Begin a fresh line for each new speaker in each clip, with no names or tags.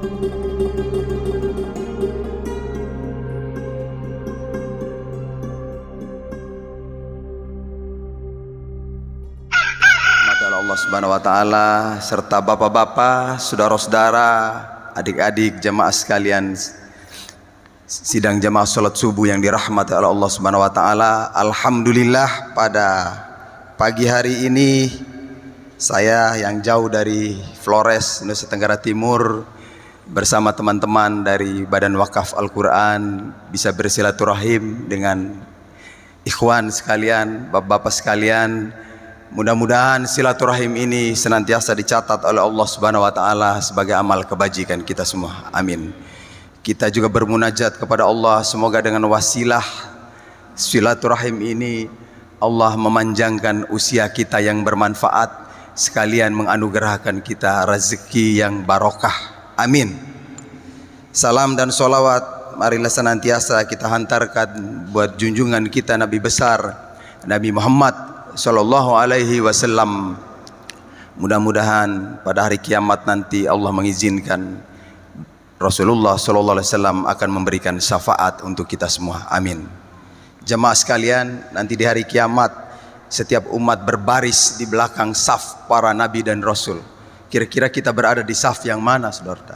Allah Subhanahu wa taala serta bapak-bapak, saudara-saudara, adik-adik jamaah sekalian sidang jamaah salat subuh yang dirahmati oleh Allah Subhanahu wa taala. Alhamdulillah pada pagi hari ini saya yang jauh dari Flores, Nusa Tenggara Timur bersama teman-teman dari Badan Wakaf Al-Quran bisa bersilaturahim dengan ikhwan sekalian, bapak-bapak sekalian. Mudah-mudahan silaturahim ini senantiasa dicatat oleh Allah Subhanahu wa taala sebagai amal kebajikan kita semua. Amin. Kita juga bermunajat kepada Allah, semoga dengan wasilah silaturahim ini Allah memanjangkan usia kita yang bermanfaat, sekalian menganugerahkan kita rezeki yang barokah. Amin. Salam dan sholawat marilah senantiasa kita hantarkan buat junjungan kita Nabi besar Nabi Muhammad Sallallahu alaihi wasallam. Mudah-mudahan pada hari kiamat nanti Allah mengizinkan Rasulullah Sallallahu alaihi wasallam akan memberikan syafaat untuk kita semua. Amin. Jemaah sekalian, nanti di hari kiamat setiap umat berbaris di belakang saf para nabi dan rasul. Kira-kira kita berada di saf yang mana, saudara?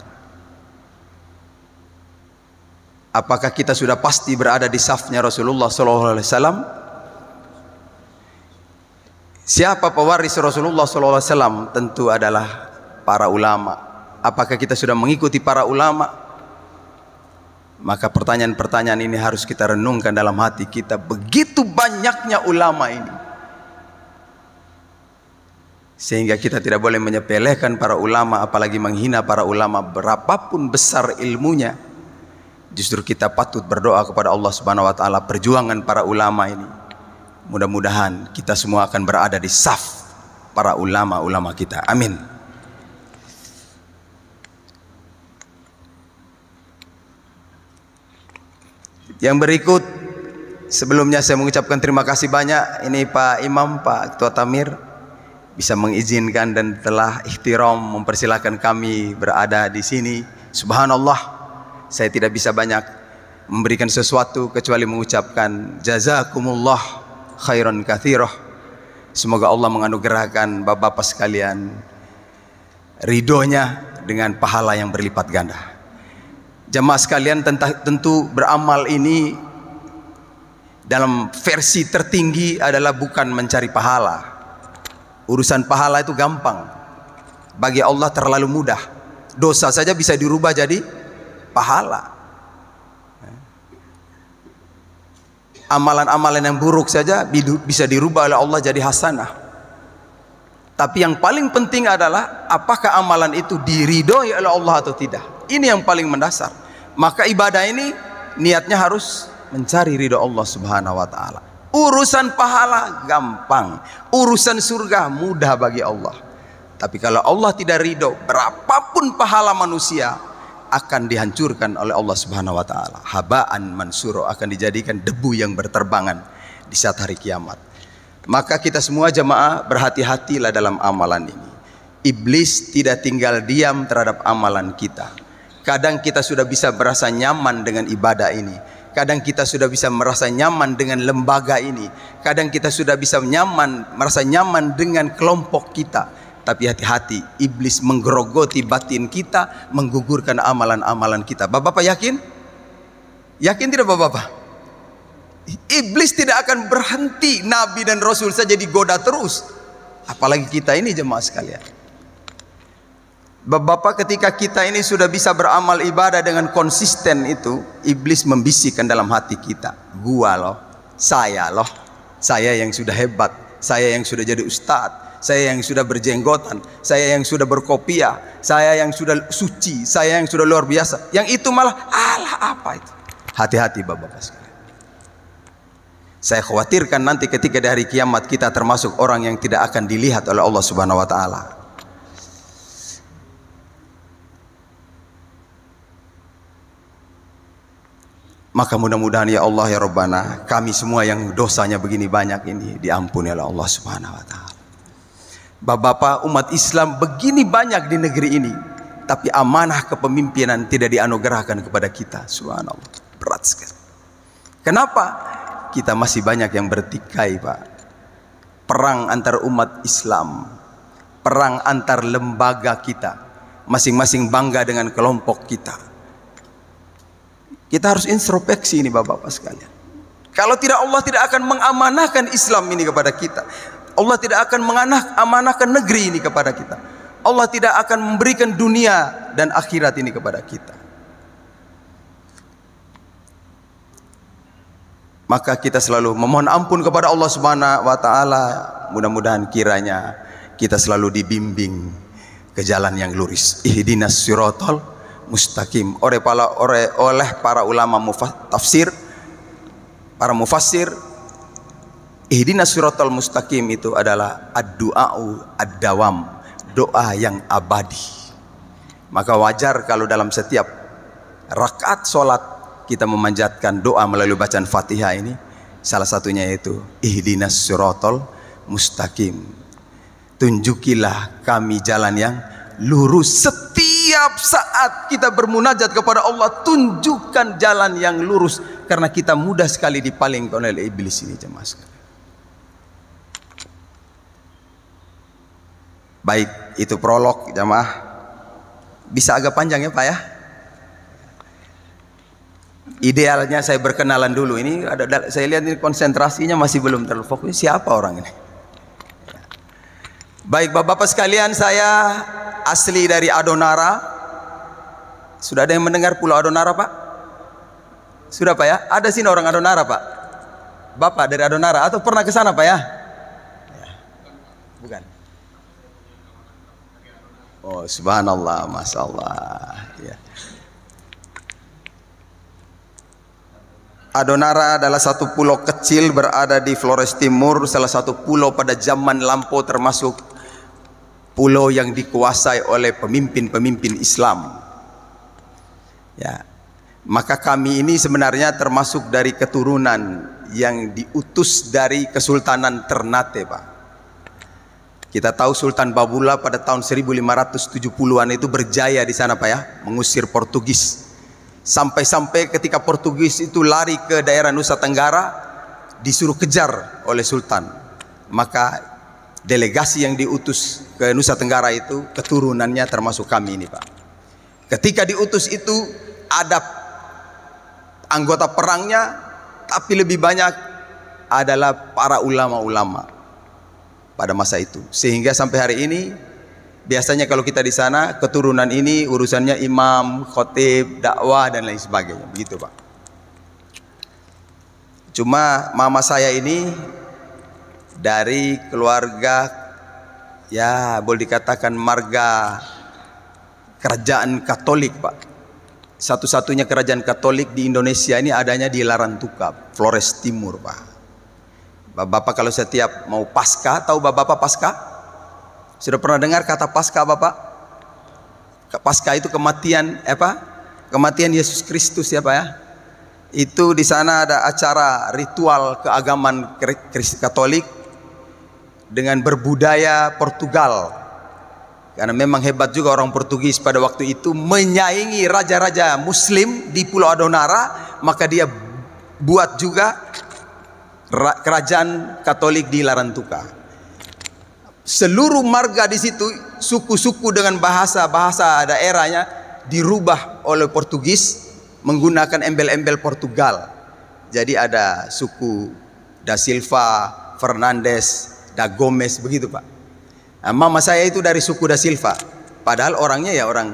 Apakah kita sudah pasti berada di safnya Rasulullah Sallallahu alaihi wasallam? Siapa pewaris Rasulullah SAW? Tentu adalah para ulama. Apakah kita sudah mengikuti para ulama? Maka pertanyaan-pertanyaan ini harus kita renungkan dalam hati kita. Begitu banyaknya ulama ini, sehingga kita tidak boleh menyepelekan para ulama, apalagi menghina para ulama. Berapapun besar ilmunya, justru kita patut berdoa kepada Allah Subhanahu wa taala perjuangan para ulama ini. Mudah-mudahan kita semua akan berada di saf para ulama-ulama kita. Amin. Yang berikut, sebelumnya saya mengucapkan terima kasih banyak. Ini Pak Imam, Pak Ketua Tamir bisa mengizinkan dan telah ikhtiram mempersilahkan kami berada di sini. Subhanallah, saya tidak bisa banyak memberikan sesuatu kecuali mengucapkan jazakumullah khairan katsirah. Semoga Allah menganugerahkan bapak-bapak sekalian ridhonya dengan pahala yang berlipat ganda. Jemaah sekalian, tentu beramal ini dalam versi tertinggi adalah bukan mencari pahala. Urusan pahala itu gampang, bagi Allah terlalu mudah. Dosa saja bisa dirubah jadi pahala. Amalan-amalan yang buruk saja bisa dirubah oleh Allah jadi hasanah. Tapi yang paling penting adalah apakah amalan itu diridhoi oleh Allah atau tidak. Ini yang paling mendasar. Maka ibadah ini niatnya harus mencari ridho Allah Subhanahu wa taala. Urusan pahala gampang, urusan surga mudah bagi Allah. Tapi kalau Allah tidak ridho, berapapun pahala manusia akan dihancurkan oleh Allah Subhanahu wa taala. Habaan mansuro, akan dijadikan debu yang berterbangan di saat hari kiamat. Maka kita semua jemaah berhati-hatilah dalam amalan ini. Iblis tidak tinggal diam terhadap amalan kita. Kadang kita sudah bisa merasa nyaman dengan ibadah ini. Kadang kita sudah bisa merasa nyaman dengan lembaga ini. Kadang kita sudah bisa merasa nyaman dengan kelompok kita. Tapi hati-hati, iblis menggerogoti batin kita, menggugurkan amalan-amalan kita. Bapak-bapak yakin? Yakin tidak bapak-bapak? Iblis tidak akan berhenti, Nabi dan Rasul saja digoda terus. Apalagi kita ini jemaah sekalian. Bapak-bapak, ketika kita ini sudah bisa beramal ibadah dengan konsisten itu, iblis membisikkan dalam hati kita, gua loh, saya yang sudah hebat, saya yang sudah jadi ustadz, saya yang sudah berjenggotan, saya yang sudah berkopiah, saya yang sudah suci, saya yang sudah luar biasa. Yang itu malah alah apa itu? Hati-hati bapak-bapak sekalian. Saya khawatirkan nanti ketika di hari kiamat kita termasuk orang yang tidak akan dilihat oleh Allah Subhanahu wa taala. Maka mudah-mudahan ya Allah ya Rabbana, kami semua yang dosanya begini banyak ini diampuni oleh Allah Subhanahu wa taala. Bapak-bapak, umat Islam begini banyak di negeri ini. tapi amanah kepemimpinan tidak dianugerahkan kepada kita. Subhanallah, berat sekali. Kenapa? Kita masih banyak yang bertikai, Pak. Perang antar umat Islam, perang antar lembaga kita, masing-masing bangga dengan kelompok kita. Kita harus introspeksi ini, Bapak-bapak sekalian. Kalau tidak, Allah tidak akan mengamanahkan Islam ini kepada kita. Allah tidak akan mengamanahkan negeri ini kepada kita. Allah tidak akan memberikan dunia dan akhirat ini kepada kita. Maka kita selalu memohon ampun kepada Allah Subhanahu wa taala. Mudah-mudahan kiranya kita selalu dibimbing ke jalan yang lurus. Ihdinas siratal mustaqim. Oleh para ulama tafsir, para mufassir, ihdinas siratal mustaqim itu adalah ad-du'a'u ad-dawam, doa yang abadi. Maka wajar kalau dalam setiap rakaat solat kita memanjatkan doa melalui bacaan Fatihah ini. Salah satunya yaitu ihdinas siratal mustaqim. Tunjukilah kami jalan yang lurus. Setiap saat kita bermunajat kepada Allah, tunjukkan jalan yang lurus, karena kita mudah sekali dipalingkan oleh iblis ini, jemaah sekalian. Baik, itu prolog, jemaah. Bisa agak panjang ya, Pak ya? Idealnya saya berkenalan dulu. Ini ada, saya lihat ini konsentrasinya masih belum terlalu fokus. Siapa orang ini? Baik, Bapak-bapak sekalian, saya asli dari Adonara. Sudah ada yang mendengar Pulau Adonara, Pak? Sudah, Pak ya? Ada sini orang Adonara, Pak? Bapak dari Adonara atau pernah ke sana, Pak ya? Bukan. Oh, subhanallah, masya Allah. Ya. Adonara adalah satu pulau kecil berada di Flores Timur, salah satu pulau pada zaman lampau, termasuk pulau yang dikuasai oleh pemimpin-pemimpin Islam. Ya, maka kami ini sebenarnya termasuk dari keturunan yang diutus dari Kesultanan Ternate, Pak. Kita tahu Sultan Babula pada tahun 1570-an itu berjaya di sana, Pak ya, mengusir Portugis. Sampai-sampai ketika Portugis itu lari ke daerah Nusa Tenggara, disuruh kejar oleh Sultan. Maka delegasi yang diutus ke Nusa Tenggara itu keturunannya termasuk kami ini, Pak. Ketika diutus itu ada anggota perangnya, tapi lebih banyak adalah para ulama-ulama pada masa itu. Sehingga sampai hari ini biasanya kalau kita di sana, keturunan ini urusannya imam, khotib, dakwah dan lain sebagainya. Begitu, Pak. Cuma mama saya ini dari keluarga, ya boleh dikatakan marga kerajaan Katolik, Pak. Satu-satunya kerajaan Katolik di Indonesia ini adanya di Larantuka, Flores Timur, Pak. Bapak kalau setiap mau Paskah, tahu Bapak Paskah? Sudah pernah dengar kata Paskah, Bapak? Paskah itu kematian Kematian Yesus Kristus ya, Pak ya. Itu di sana ada acara ritual keagamaan Katolik dengan berbudaya Portugal. Karena memang hebat juga orang Portugis pada waktu itu menyaingi raja-raja Muslim di Pulau Adonara, maka dia buat juga kerajaan Katolik di Larantuka. Seluruh marga di situ, suku-suku dengan bahasa daerahnya dirubah oleh Portugis menggunakan embel-embel Portugal. Jadi ada suku Da Silva, Fernandes, Da Gomes, begitu, Pak. Nah, mama saya itu dari suku Da Silva, padahal orangnya ya orang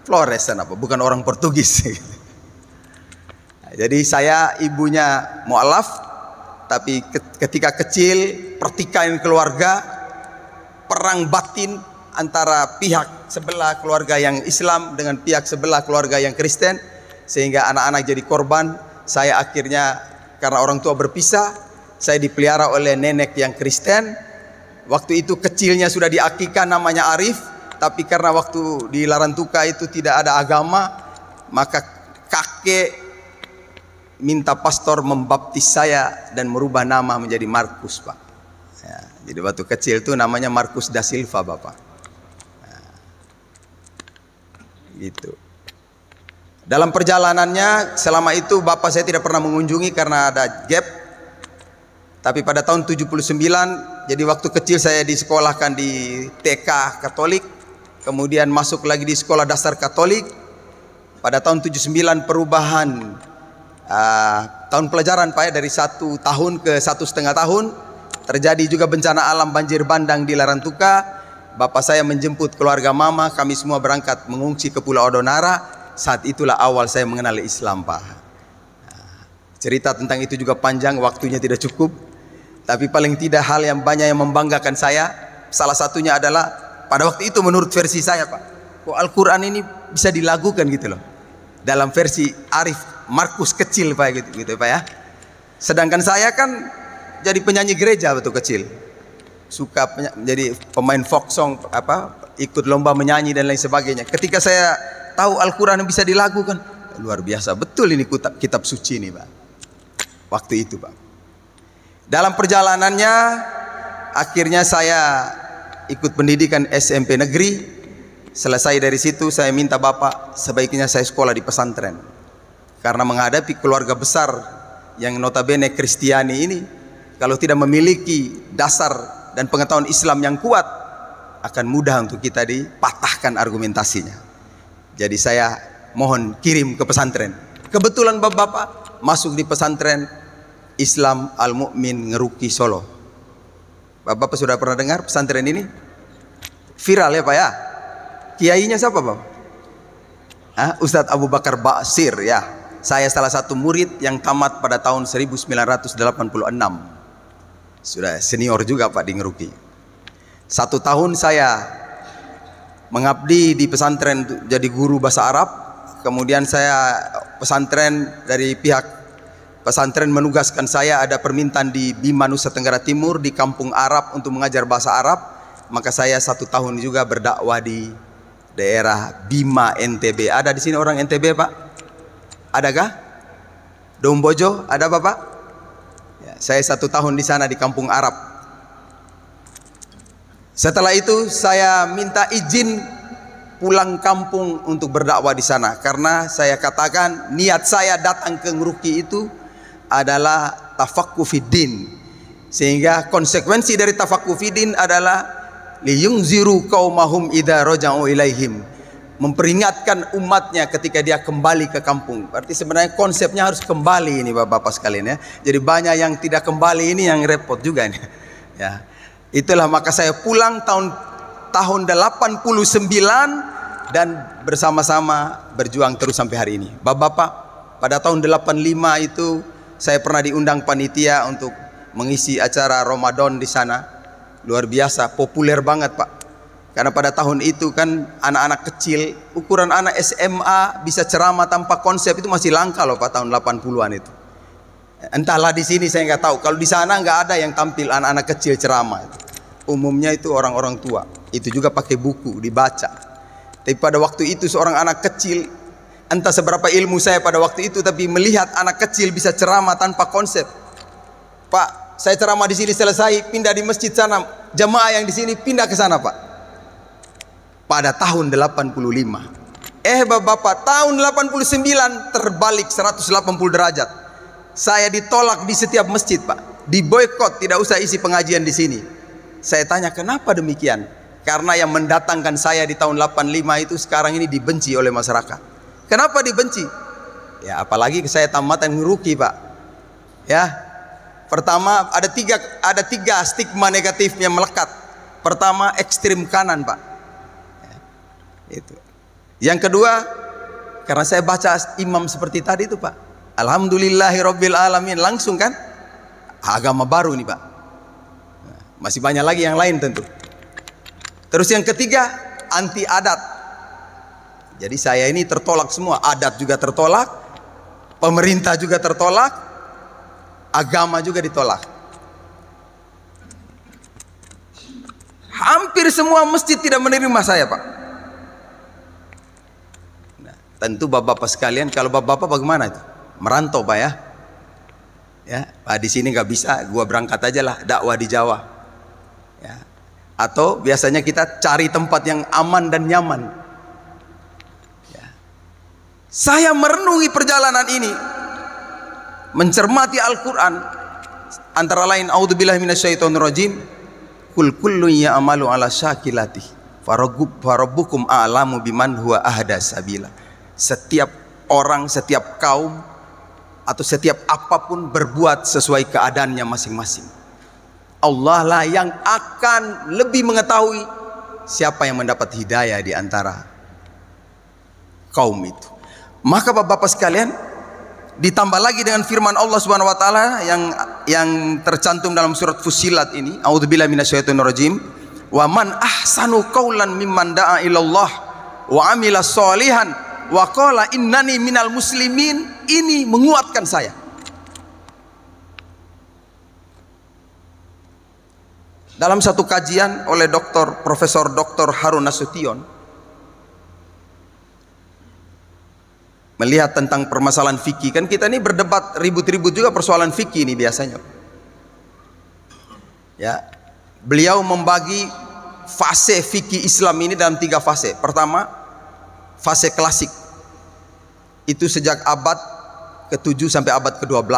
Flores, bukan orang Portugis. Jadi saya ibunya mualaf. Tapi ketika kecil, pertikaian keluarga, perang batin antara pihak sebelah keluarga yang Islam dengan pihak sebelah keluarga yang Kristen, sehingga anak-anak jadi korban. Saya akhirnya karena orang tua berpisah, saya dipelihara oleh nenek yang Kristen. Waktu itu kecilnya sudah diakikah, namanya Arif, tapi karena waktu di Larantuka itu tidak ada agama, maka kakek minta pastor membaptis saya dan merubah nama menjadi Markus, Pak. Ya, jadi waktu kecil itu namanya Markus Da Silva, Bapak. Ya. Gitu. Dalam perjalanannya selama itu bapak saya tidak pernah mengunjungi karena ada gap. Tapi pada tahun 79, jadi waktu kecil saya disekolahkan di TK Katolik, kemudian masuk lagi di sekolah dasar Katolik. Pada tahun 79 perubahan tahun pelajaran Pak ya, dari 1 tahun ke 1,5 tahun. Terjadi juga bencana alam banjir bandang di Larantuka. Bapak saya menjemput keluarga mama, kami semua berangkat mengungsi ke Pulau Odonara. Saat itulah awal saya mengenali Islam Pak. Cerita tentang itu juga panjang, waktunya tidak cukup. Tapi paling tidak hal yang banyak yang membanggakan saya, salah satunya adalah pada waktu itu menurut versi saya Pak, kok Al-Quran ini bisa dilagukan gitu loh. Dalam versi Arif Markus kecil Pak gitu Pak ya. Sedangkan saya kan jadi penyanyi gereja waktu kecil. Suka jadi pemain folk song, ikut lomba menyanyi dan lain sebagainya. Ketika saya tahu Al-Quran bisa dilagukan, luar biasa betul ini kitab suci ini Pak. Waktu itu Pak. Dalam perjalanannya akhirnya saya ikut pendidikan SMP negeri. Selesai dari situ saya minta bapak sebaiknya saya sekolah di pesantren. Karena menghadapi keluarga besar yang notabene Kristiani ini, kalau tidak memiliki dasar dan pengetahuan Islam yang kuat, akan mudah untuk kita dipatahkan argumentasinya. Jadi saya mohon kirim ke pesantren. Kebetulan bapak-bapak masuk di pesantren Islam Al-Mu'min Ngeruki Solo. Bapak sudah pernah dengar pesantren ini? Viral ya Pak ya? Kiainya siapa Pak? Ustadz Abu Bakar Basir ya. Saya salah satu murid yang tamat pada tahun 1986. Sudah senior juga Pak di Ngeruki. 1 tahun saya mengabdi di pesantren jadi guru bahasa Arab. Kemudian saya pesantren dari pihak pesantren menugaskan saya, ada permintaan di Bima Nusa Tenggara Timur di kampung Arab untuk mengajar bahasa Arab. Maka saya 1 tahun juga berdakwah di daerah Bima NTB. Ada di sini orang NTB Pak? Adakah? Dombojo ada Bapak? Ya, saya 1 tahun di sana di kampung Arab. Setelah itu saya minta izin pulang kampung untuk berdakwah di sana, karena saya katakan niat saya datang ke Ngeruki itu adalah tafaqquh fiddin, sehingga konsekuensi dari tafaqquh fiddin adalah liyunziru qaumahum idza raja'u ilaihim, memperingatkan umatnya ketika dia kembali ke kampung. Berarti sebenarnya konsepnya harus kembali ini Bapak-bapak sekalian ya. Jadi banyak yang tidak kembali ini yang repot juga nih. Ya. Itulah maka saya pulang tahun 89 dan bersama-sama berjuang terus sampai hari ini. Bapak-bapak, pada tahun 85 itu saya pernah diundang panitia untuk mengisi acara Ramadan di sana. Luar biasa, populer banget Pak. Karena pada tahun itu kan anak-anak kecil, ukuran anak SMA bisa ceramah tanpa konsep itu masih langka loh Pak, tahun 80-an itu. Entahlah di sini saya nggak tahu. Kalau di sana nggak ada yang tampil anak-anak kecil ceramah. Umumnya itu orang-orang tua. Itu juga pakai buku dibaca. Tapi pada waktu itu seorang anak kecil, entah seberapa ilmu saya pada waktu itu, tapi melihat anak kecil bisa ceramah tanpa konsep. Pak, saya ceramah di sini selesai, pindah di masjid sana. Jamaah yang di sini pindah ke sana Pak. Pada tahun 85. Bapak, tahun 89 terbalik 180 derajat. Saya ditolak di setiap masjid Pak. Diboikot, tidak usah isi pengajian di sini. Saya tanya kenapa demikian? Karena yang mendatangkan saya di tahun 85 itu sekarang ini dibenci oleh masyarakat. Kenapa dibenci? Ya apalagi saya tamatan Ngeruki Pak. Ya, pertama ada tiga stigma negatifnya melekat. Pertama ekstrim kanan Pak. Ya, itu. Yang kedua, karena saya baca imam seperti tadi itu Pak. Alhamdulillahirabbil alamin, langsung kan agama baru nih Pak. Masih banyak lagi yang lain tentu. Terus yang ketiga, anti adat. Jadi saya ini tertolak semua. Adat juga tertolak, pemerintah juga tertolak, agama juga ditolak. Hampir semua masjid tidak menerima saya Pak. Nah, tentu bapak-bapak sekalian, kalau bapak-bapak bagaimana itu? Merantau Pak ya. Ya, Pak di sini nggak bisa, gua berangkat aja lah dakwah di Jawa. Ya. Atau biasanya kita cari tempat yang aman dan nyaman. Ya. Saya merenungi perjalanan ini, mencermati Al-Quran, antara lain a'udzubillahi minasyaitonirrajim, kul kullun ya'malu ala syakilati farabbukum a'lamu biman huwa ahda sabila. Setiap orang, setiap kaum, atau setiap apapun berbuat sesuai keadaannya masing-masing. Allah lah yang akan lebih mengetahui siapa yang mendapat hidayah di antara kaum itu. Maka Bapak-bapak sekalian, ditambah lagi dengan firman Allah Subhanahu wa taala yang tercantum dalam surat Fussilat ini, a'udzubillahi minasyaitonirrajim, wa man ahsanu qaulan mimman da'a ilallah wa amila sholihan wa qala innani minal muslimin. Ini menguatkan saya. Dalam satu kajian oleh Profesor Dr. Harun Nasution, melihat tentang permasalahan fikih, kan kita ini berdebat ribut-ribut juga persoalan fikih ini biasanya. Ya, beliau membagi fase fikih Islam ini dalam 3 fase. Pertama, fase klasik. Itu sejak abad ke-7 sampai abad ke-12.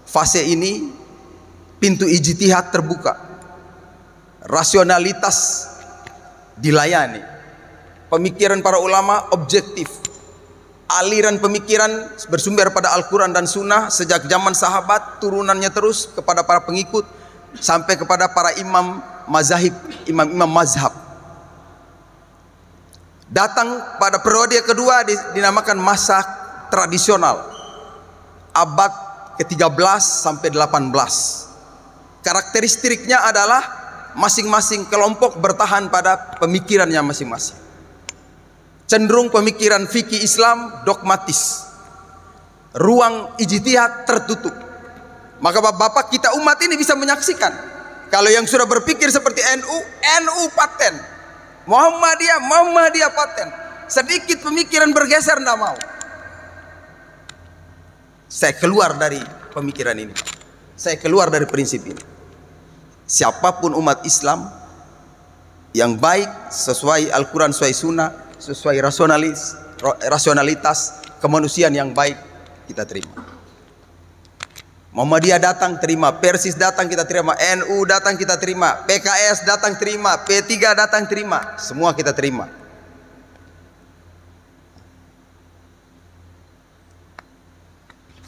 Fase ini pintu ijtihad terbuka. Rasionalitas dilayani. Pemikiran para ulama objektif. Aliran pemikiran bersumber pada Al-Quran dan Sunnah sejak zaman sahabat, turunannya terus kepada para pengikut sampai kepada para imam mazhab, imam-imam mazhab. Datang pada periode kedua dinamakan masa tradisional, abad ke-13 sampai 18. Karakteristiknya adalah masing-masing kelompok bertahan pada pemikirannya masing-masing. Cenderung pemikiran fikih Islam dogmatis, ruang ijtihad tertutup. Maka bapak-bapak kita umat ini bisa menyaksikan, kalau yang sudah berpikir seperti NU paten, Muhammadiyah paten, sedikit pemikiran bergeser tidak mau. Saya keluar dari pemikiran ini, saya keluar dari prinsip ini. Siapapun umat Islam yang baik sesuai Al-Quran, sesuai Sunnah, sesuai rasionalitas kemanusiaan yang baik, kita terima. Muhammadiyah datang terima, Persis datang kita terima, NU datang kita terima, PKS datang terima, P3 datang terima, semua kita terima.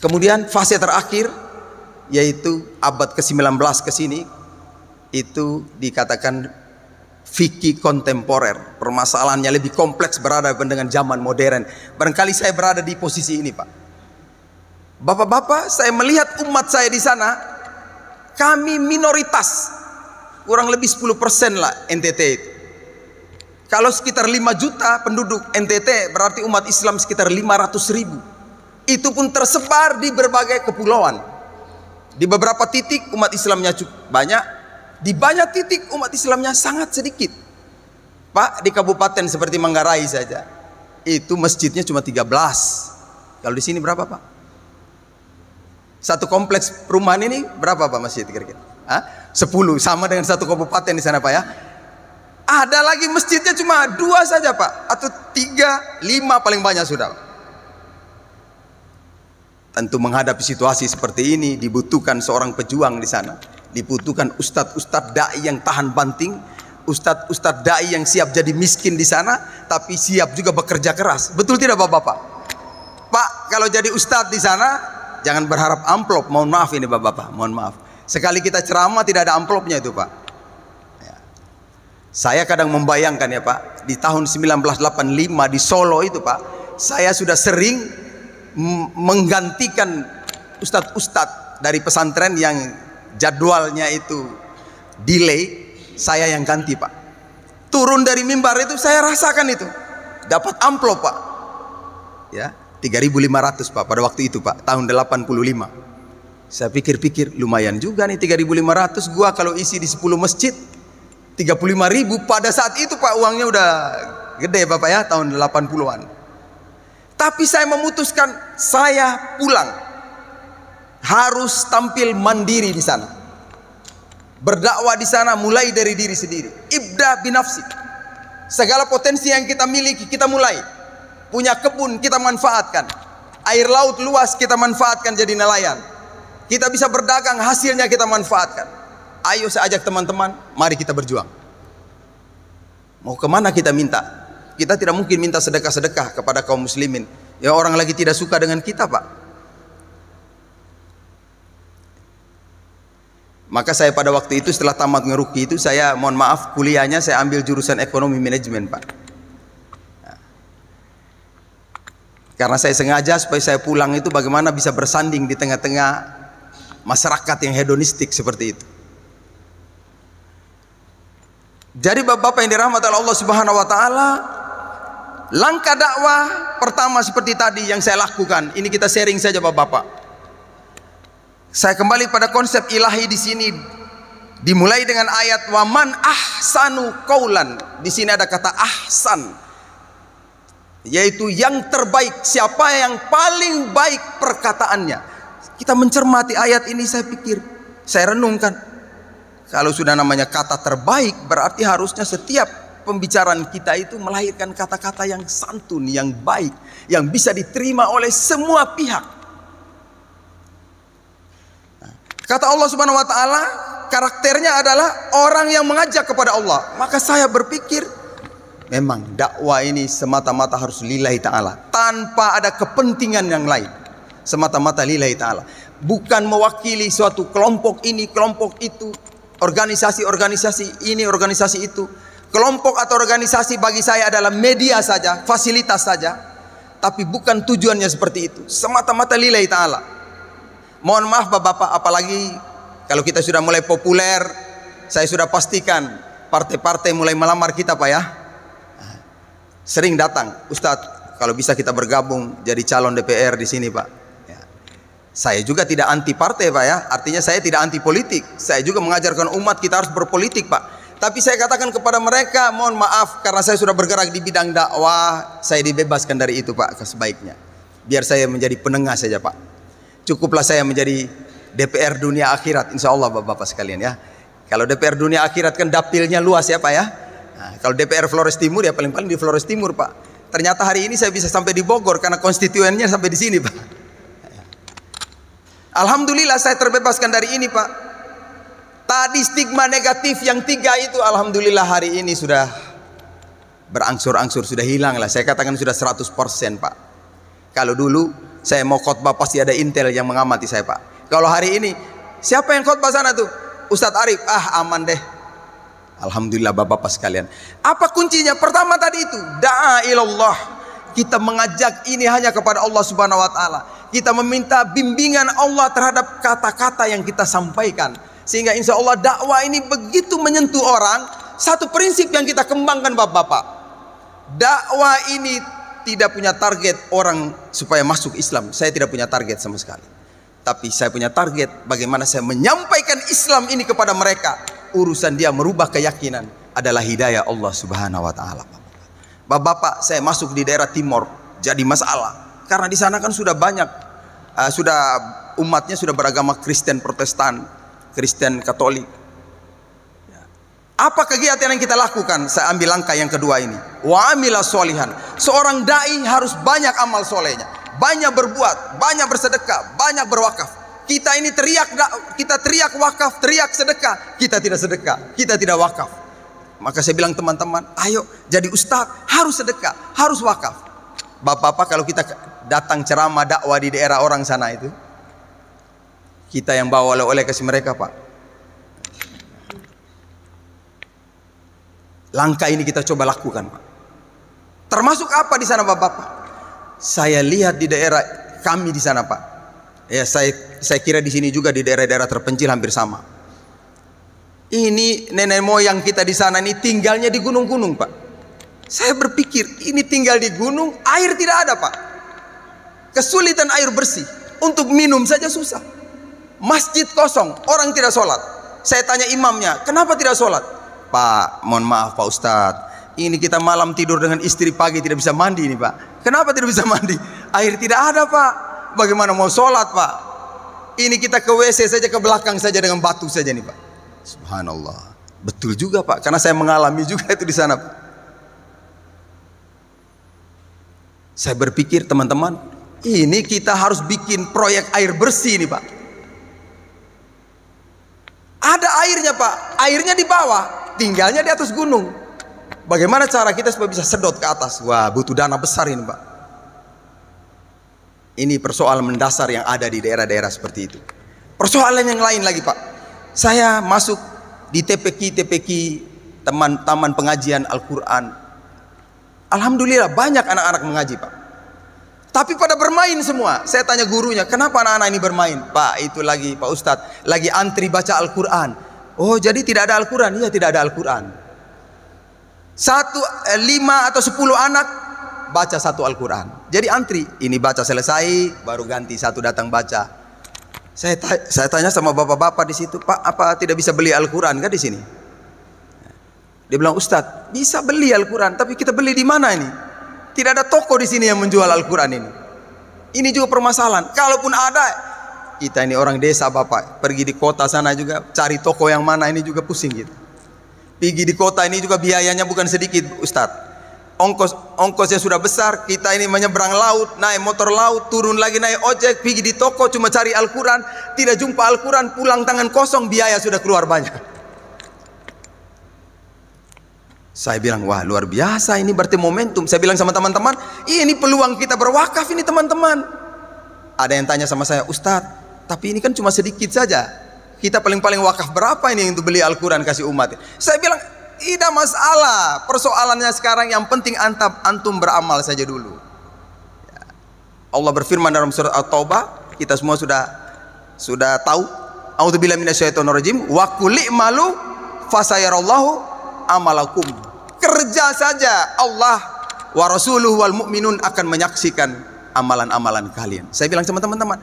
Kemudian fase terakhir, yaitu abad ke-19 ke sini, itu dikatakan fikih kontemporer. Permasalahannya lebih kompleks, berhadapan dengan zaman modern. Barangkali saya berada di posisi ini, Pak. Bapak-bapak, saya melihat umat saya di sana, kami minoritas, kurang lebih 10% lah NTT itu. Kalau sekitar 5 juta penduduk NTT, berarti umat Islam sekitar 500.000. Itu pun tersebar di berbagai kepulauan. Di beberapa titik umat Islamnya cukup banyak, di banyak titik umat Islamnya sangat sedikit. Pak, di kabupaten seperti Manggarai saja, itu masjidnya cuma 13. Kalau di sini berapa, Pak? Satu kompleks perumahan ini berapa, Pak, masjid kira-kira? 10, sama dengan satu kabupaten di sana, Pak ya. Ada lagi masjidnya cuma 2 saja, Pak, atau 3, 5 paling banyak sudah. Tentu menghadapi situasi seperti ini dibutuhkan seorang pejuang di sana. Dibutuhkan ustadz-ustadz da'i yang tahan banting, ustadz-ustadz da'i yang siap jadi miskin di sana, tapi siap juga bekerja keras. Betul tidak, Bapak-bapak? Pak, kalau jadi ustadz di sana, jangan berharap amplop. Mohon maaf ini, Bapak-bapak, mohon maaf. Sekali kita ceramah tidak ada amplopnya itu, Pak. Ya. Saya kadang membayangkan ya, Pak, di tahun 1985 di Solo itu, Pak, saya sudah sering menggantikan ustadz-ustadz dari pesantren yang jadwalnya itu delay, saya yang ganti, Pak. Turun dari mimbar itu saya rasakan itu, dapat amplop, Pak. Ya, 3.500, Pak, pada waktu itu, Pak, tahun 85. Saya pikir-pikir lumayan juga nih 3.500, gua kalau isi di 10 masjid 35.000 pada saat itu, Pak, uangnya udah gede, Bapak ya, tahun 80-an. Tapi saya memutuskan saya pulang. Harus tampil mandiri di sana. Berdakwah di sana mulai dari diri sendiri. Ibda binafsi. Segala potensi yang kita miliki kita mulai. Punya kebun kita manfaatkan. Air laut luas kita manfaatkan jadi nelayan. Kita bisa berdagang, hasilnya kita manfaatkan. Ayo saya ajak teman-teman, mari kita berjuang. Mau kemana kita minta? Kita tidak mungkin minta sedekah-sedekah kepada kaum muslimin. Ya orang lagi tidak suka dengan kita, Pak. Maka saya pada waktu itu setelah tamat ngeruki itu, saya mohon maaf kuliahnya saya ambil jurusan ekonomi manajemen, Pak. Karena saya sengaja supaya saya pulang itu bagaimana bisa bersanding di tengah-tengah masyarakat yang hedonistik seperti itu. Jadi bapak-bapak yang dirahmati Allah Subhanahu wa taala, langkah dakwah pertama seperti tadi yang saya lakukan. Ini kita sharing saja bapak-bapak. Saya kembali pada konsep ilahi di sini, dimulai dengan ayat waman ahsanu qaulan. Di sini ada kata ahsan, yaitu yang terbaik. Siapa yang paling baik perkataannya? Kita mencermati ayat ini, saya pikir, saya renungkan. Kalau sudah namanya kata terbaik, berarti harusnya setiap pembicaraan kita itu melahirkan kata-kata yang santun, yang baik, yang bisa diterima oleh semua pihak. Kata Allah Subhanahu wa taala, karakternya adalah orang yang mengajak kepada Allah. Maka saya berpikir, memang dakwah ini semata-mata harus lillahi ta'ala, tanpa ada kepentingan yang lain. Semata-mata lillahi ta'ala, bukan mewakili suatu kelompok ini, kelompok itu, organisasi-organisasi ini, organisasi itu. Kelompok atau organisasi bagi saya adalah media saja, fasilitas saja, tapi bukan tujuannya seperti itu. Semata-mata lillahi ta'ala. Mohon maaf bapak-bapak, apalagi kalau kita sudah mulai populer, saya sudah pastikan partai-partai mulai melamar kita, Pak ya. Sering datang, Ustadz, kalau bisa kita bergabung jadi calon DPR di sini, Pak. Ya. Saya juga tidak anti partai, Pak ya. Artinya saya tidak anti politik. Saya juga mengajarkan umat kita harus berpolitik, Pak. Tapi saya katakan kepada mereka, mohon maaf karena saya sudah bergerak di bidang dakwah, saya dibebaskan dari itu, Pak, sebaiknya. Biar saya menjadi penengah saja, Pak. Cukuplah saya menjadi DPR dunia akhirat, insya Allah bapak-bapak sekalian ya. Kalau DPR dunia akhirat kan dapilnya luas ya Pak ya. Nah, kalau DPR Flores Timur ya paling-paling di Flores Timur Pak. Ternyata hari ini saya bisa sampai di Bogor karena konstituennya sampai di sini Pak. Alhamdulillah saya terbebaskan dari ini Pak. Tadi stigma negatif yang 3 itu alhamdulillah hari ini sudah berangsur-angsur, sudah hilang lah. Saya katakan sudah 100% Pak. Kalau dulu saya mau khotbah pasti ada intel yang mengamati saya Pak. Kalau hari ini siapa yang khotbah sana tuh? Ustadz Arif, aman deh. Alhamdulillah bapak-bapak sekalian. Apa kuncinya? Pertama tadi itu da'a ilallah. Kita mengajak ini hanya kepada Allah Subhanahu wa taala. Kita meminta bimbingan Allah terhadap kata-kata yang kita sampaikan. Sehingga insya Allah dakwah ini begitu menyentuh orang. Satu prinsip yang kita kembangkan bapak-bapak. Dakwah ini tidak punya target orang supaya masuk Islam. Saya tidak punya target sama sekali. Tapi saya punya target bagaimana saya menyampaikan Islam ini kepada mereka. Urusan dia merubah keyakinan adalah hidayah Allah Subhanahu wa taala. Bapak-bapak, saya masuk di daerah timur jadi masalah. Karena di sana kan sudah banyak sudah umatnya sudah beragama Kristen Protestan, Kristen Katolik. Apa kegiatan yang kita lakukan? Saya ambil langkah yang kedua ini. Wa amila sholihan. Seorang dai harus banyak amal solehnya, banyak berbuat, banyak bersedekah, banyak berwakaf. Kita ini kita teriak wakaf, teriak sedekah, kita tidak sedekah, kita tidak wakaf. Maka saya bilang teman-teman, ayo jadi ustaz harus sedekah, harus wakaf. Bapak-bapak, kalau kita datang ceramah dakwah di daerah orang sana itu, kita yang bawa oleh-oleh kasih mereka Pak. Langkah ini kita coba lakukan Pak. Termasuk apa di sana bapak-bapak? Saya lihat di daerah kami di sana Pak. Ya saya kira di sini juga di daerah-daerah terpencil hampir sama. Ini nenek moyang kita di sana ini tinggalnya di gunung-gunung Pak. Saya berpikir ini tinggal di gunung, air tidak ada Pak. Kesulitan air bersih, untuk minum saja susah. Masjid kosong, orang tidak sholat. Saya tanya imamnya, kenapa tidak sholat? Pak, mohon maaf Pak Ustadz, ini kita malam tidur dengan istri, pagi tidak bisa mandi nih Pak. Kenapa tidak bisa mandi? Air tidak ada Pak. Bagaimana mau sholat Pak? Ini kita ke WC saja, ke belakang saja dengan batu saja nih Pak. Subhanallah. Betul juga Pak, karena saya mengalami juga itu di sana Pak. Saya berpikir teman-teman, ini kita harus bikin proyek air bersih nih Pak. Ada airnya Pak, airnya di bawah, tinggalnya di atas gunung. Bagaimana cara kita supaya bisa sedot ke atas? Wah, butuh dana besar ini Pak. Ini persoalan mendasar yang ada di daerah-daerah seperti itu. Persoalan yang lain lagi Pak, saya masuk di TPQ taman pengajian Al-Quran. Alhamdulillah banyak anak-anak mengaji Pak. Tapi pada bermain semua. Saya tanya gurunya, kenapa anak-anak ini bermain? Pak, itu lagi Pak Ustadz, lagi antri baca Al-Quran. Oh, jadi tidak ada Al-Quran? Iya, tidak ada Al-Quran. 5 atau 10 anak baca satu Al-Quran. Jadi antri, ini baca selesai, baru ganti satu datang baca. Saya tanya sama bapak-bapak di situ, Pak, apa tidak bisa beli Al-Quran kan di sini? Dia bilang, Ustadz, bisa beli Al-Quran, tapi kita beli di mana ini? Tidak ada toko di sini yang menjual Al-Quran ini. Ini juga permasalahan. Kalaupun ada, kita ini orang desa Bapak, pergi di kota sana juga cari toko yang mana, ini juga pusing gitu. Pergi di kota ini juga biayanya bukan sedikit Ustadz. Ongkosnya sudah besar, kita ini menyeberang laut, naik motor laut, turun lagi naik ojek, pergi di toko cuma cari Al-Quran, tidak jumpa Al-Quran, pulang tangan kosong, biaya sudah keluar banyak. Saya bilang, wah luar biasa, ini berarti momentum. Saya bilang sama teman-teman, ini peluang kita berwakaf ini teman-teman. Ada yang tanya sama saya, Ustadz, tapi ini kan cuma sedikit saja. Kita paling-paling wakaf berapa ini untuk beli Al-Quran kasih umat? Saya bilang, tidak masalah. Persoalannya sekarang yang penting antum beramal saja dulu. Ya. Allah berfirman dalam surat At-Taubah, kita semua sudah tahu. A'udzubillahi minasyaitonirrajim. Wa qul i'malu fasayarallahu amalakum. Kerja saja, Allah wa rasuluhu wal mu'minun akan menyaksikan amalan-amalan kalian. Saya bilang sama teman-teman,